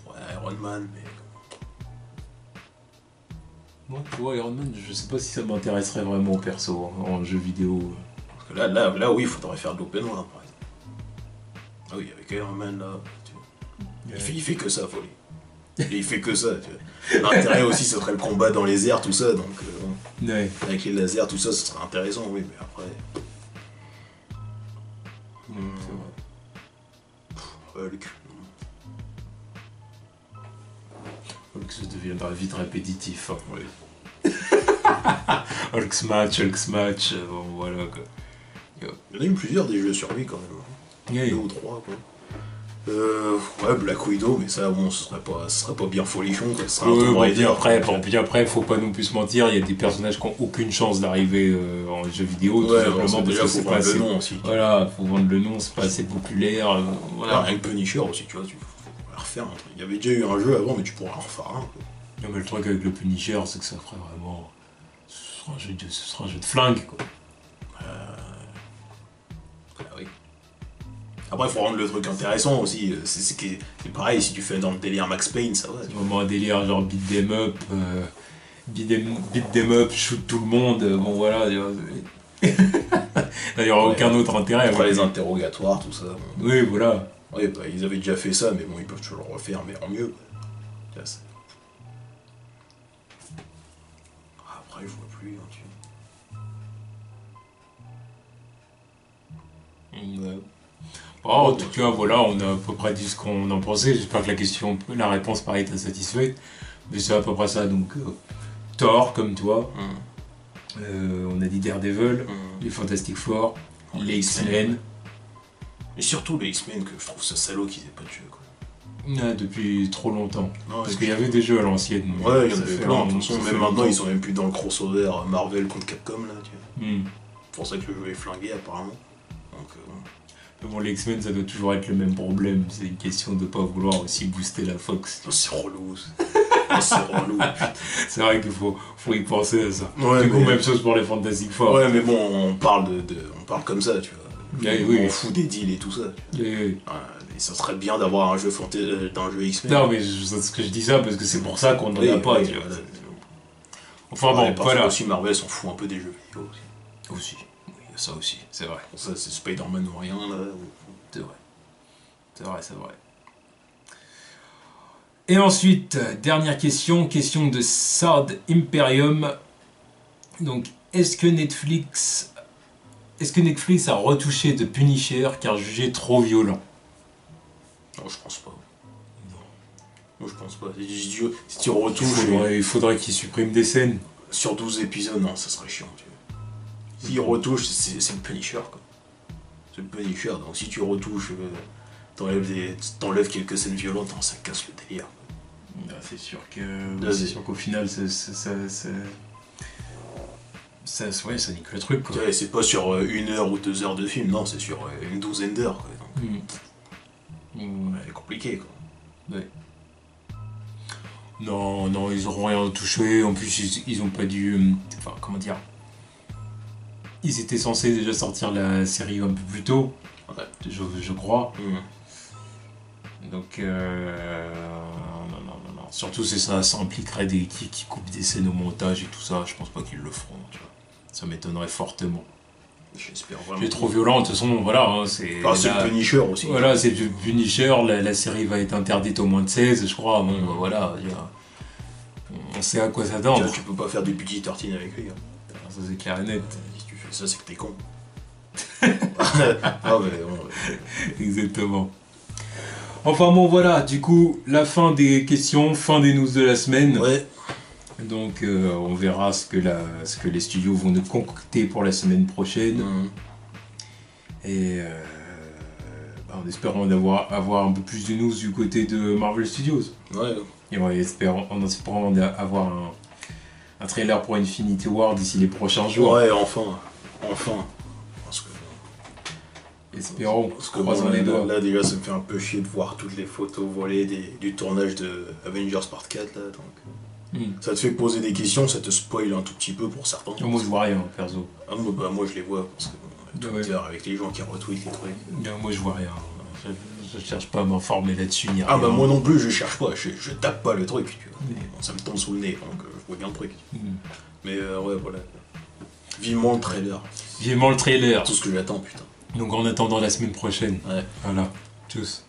Ouais, Iron Man, mais... Moi, tu vois, Iron Man, je sais pas si ça m'intéresserait vraiment au perso, hein, en jeu vidéo. Parce que là, oui, il faudrait faire de l'open world, par exemple. Ah oui, avec Iron Man, là... Il fait que ça, folie. Il fait que ça, tu vois. L'intérêt aussi, ce serait le combat dans les airs, tout ça, donc... ouais. Avec les lasers, tout ça, ce serait intéressant, oui, mais après... C'est vrai. Hulk, ça deviendra vite répétitif. Hein. Oui. Hulk smash, bon, voilà, quoi. Il y en a eu plusieurs des jeux sur lui, quand même. Yeah. 2 ou 3, quoi. Ouais, Black Widow, mais ça, bon, ce serait pas bien folichon, quoi. Ce serait bien après, faut pas non plus se mentir, il y a des personnages qui ont aucune chance d'arriver en jeu vidéo, tout simplement parce que c'est pas assez... le nom aussi. Voilà, faut vendre le nom, c'est pas assez populaire, voilà. Rien que Punisher aussi, tu vois, tu peux refaire un truc. Il y avait déjà eu un jeu avant, mais tu pourrais en refaire un, quoi. Non, mais le truc avec le Punisher, c'est que ça ferait vraiment... Ce sera un jeu de flingue, quoi. Oui. Après, il faut rendre le truc intéressant aussi. C'est pareil, si tu fais dans le délire Max Payne, ça va. C'est vraiment un délire genre beat them up, shoot tout le monde, bon voilà. Il n'y aura aucun autre intérêt. Après les interrogatoires, tout ça. Oui, voilà. Oui, bah, ils avaient déjà fait ça, mais bon, ils peuvent toujours le refaire, mais en mieux. Après, je vois plus. Hein, Ouais. Bon, en tout cas, voilà, on a à peu près dit ce qu'on en pensait. J'espère que la réponse pareil t'a satisfait. Mais c'est à peu près ça. Donc, Thor, comme toi. On a dit Daredevil, les Fantastic Four, les X-Men. Et surtout les X-Men, que je trouve ça salaud qu'ils aient pas de jeu, quoi. Depuis trop longtemps. Non, parce qu'il y avait des jeux à l'ancienne. Ouais, il y en avait plein. De toute façon, même maintenant, ils sont même plus dans le crossover Marvel contre Capcom, là, tu vois. C'est pour ça que le jeu est flingué, apparemment. Donc, Mais bon, les X-Men, ça doit toujours être le même problème. C'est une question de pas vouloir aussi booster la Fox. Oh, c'est relou. C'est relou. C'est vrai qu'il faut y penser à ça. Ouais, du coup, même chose pour les Fantastic Four. Ouais, mais bon, on parle comme ça, tu vois. On fout des deals et tout ça. Et ça serait bien d'avoir un jeu X-Men. Non, mais ce que je dis ça parce que c'est pour ça qu'on n'en a pas. Tu vois. Enfin bon, voilà. Aussi, Marvel s'en fout un peu des jeux vidéo aussi. Oui, ça aussi, c'est vrai. Ça, c'est Spider-Man ou rien, là. C'est vrai. C'est vrai. Et ensuite, dernière question de Sard Imperium. Donc, est-ce que Netflix a retouché The Punisher car jugé trop violent? Non, je pense pas. Non, je pense pas. Si tu retouches... Il faudrait qu'il supprime des scènes. Sur 12 épisodes, non, ça serait chiant. S'il retouche, c'est le Punisher, quoi. C'est le Punisher, donc si tu retouches, t'enlèves quelques scènes violentes, ça casse le délire. C'est sûr qu'au final, ça nique le truc, quoi. Ouais, c'est pas sur 1 heure ou 2 heures de film, non, c'est sur une douzaine d'heures, quoi. C'est compliqué, quoi. Ouais. Non, ils auront rien touché. En plus, ils ont pas dû... Enfin, comment dire... Ils étaient censés déjà sortir la série un peu plus tôt, ouais. je crois. Donc, non. Surtout, c'est ça impliquerait qui coupent des scènes au montage et tout ça. Je pense pas qu'ils le feront, tu vois. Ça m'étonnerait fortement. J'espère vraiment. C'est trop violent, de toute façon, voilà. C'est le Punisher aussi. Voilà, c'est le Punisher. La série va être interdite au moins de 16, je crois. Bon, voilà. On sait à quoi s'attendre. Tu peux pas faire du PG-13 avec lui. Hein. Ça, c'est clair et net. Si tu fais ça, c'est que t'es con. Ah, mais bon. Exactement. Enfin bon, voilà, du coup, la fin des questions, fin des news de la semaine. Ouais. Donc, on verra ce que les studios vont nous concocter pour la semaine prochaine. Et en espérant avoir un peu plus de news du côté de Marvel Studios. Ouais. Et en espérant avoir un trailer pour Infinity War d'ici les prochains jours. Ouais, enfin. Parce que... Espérons, parce que croisons les doigts. Là, déjà, ça me fait un peu chier de voir toutes les photos volées du tournage de Avengers Part 4, là, donc... Ça te fait poser des questions, ça te spoil un tout petit peu pour certains. Moi, je vois rien, perso. Moi, je les vois, parce que Twitter, avec les gens qui retweetent les trucs. Moi, je vois rien. Je cherche pas à m'informer là-dessus, ni rien. Bah moi non plus, je cherche pas, je tape pas le truc, tu vois. Bon, ça me tombe sous le nez, donc je vois bien le truc. Mais ouais, voilà. Vivement le trailer. Vivement le trailer. Tout ce que j'attends, putain. Donc en attendant la semaine prochaine. Ouais. Voilà. Tchuss.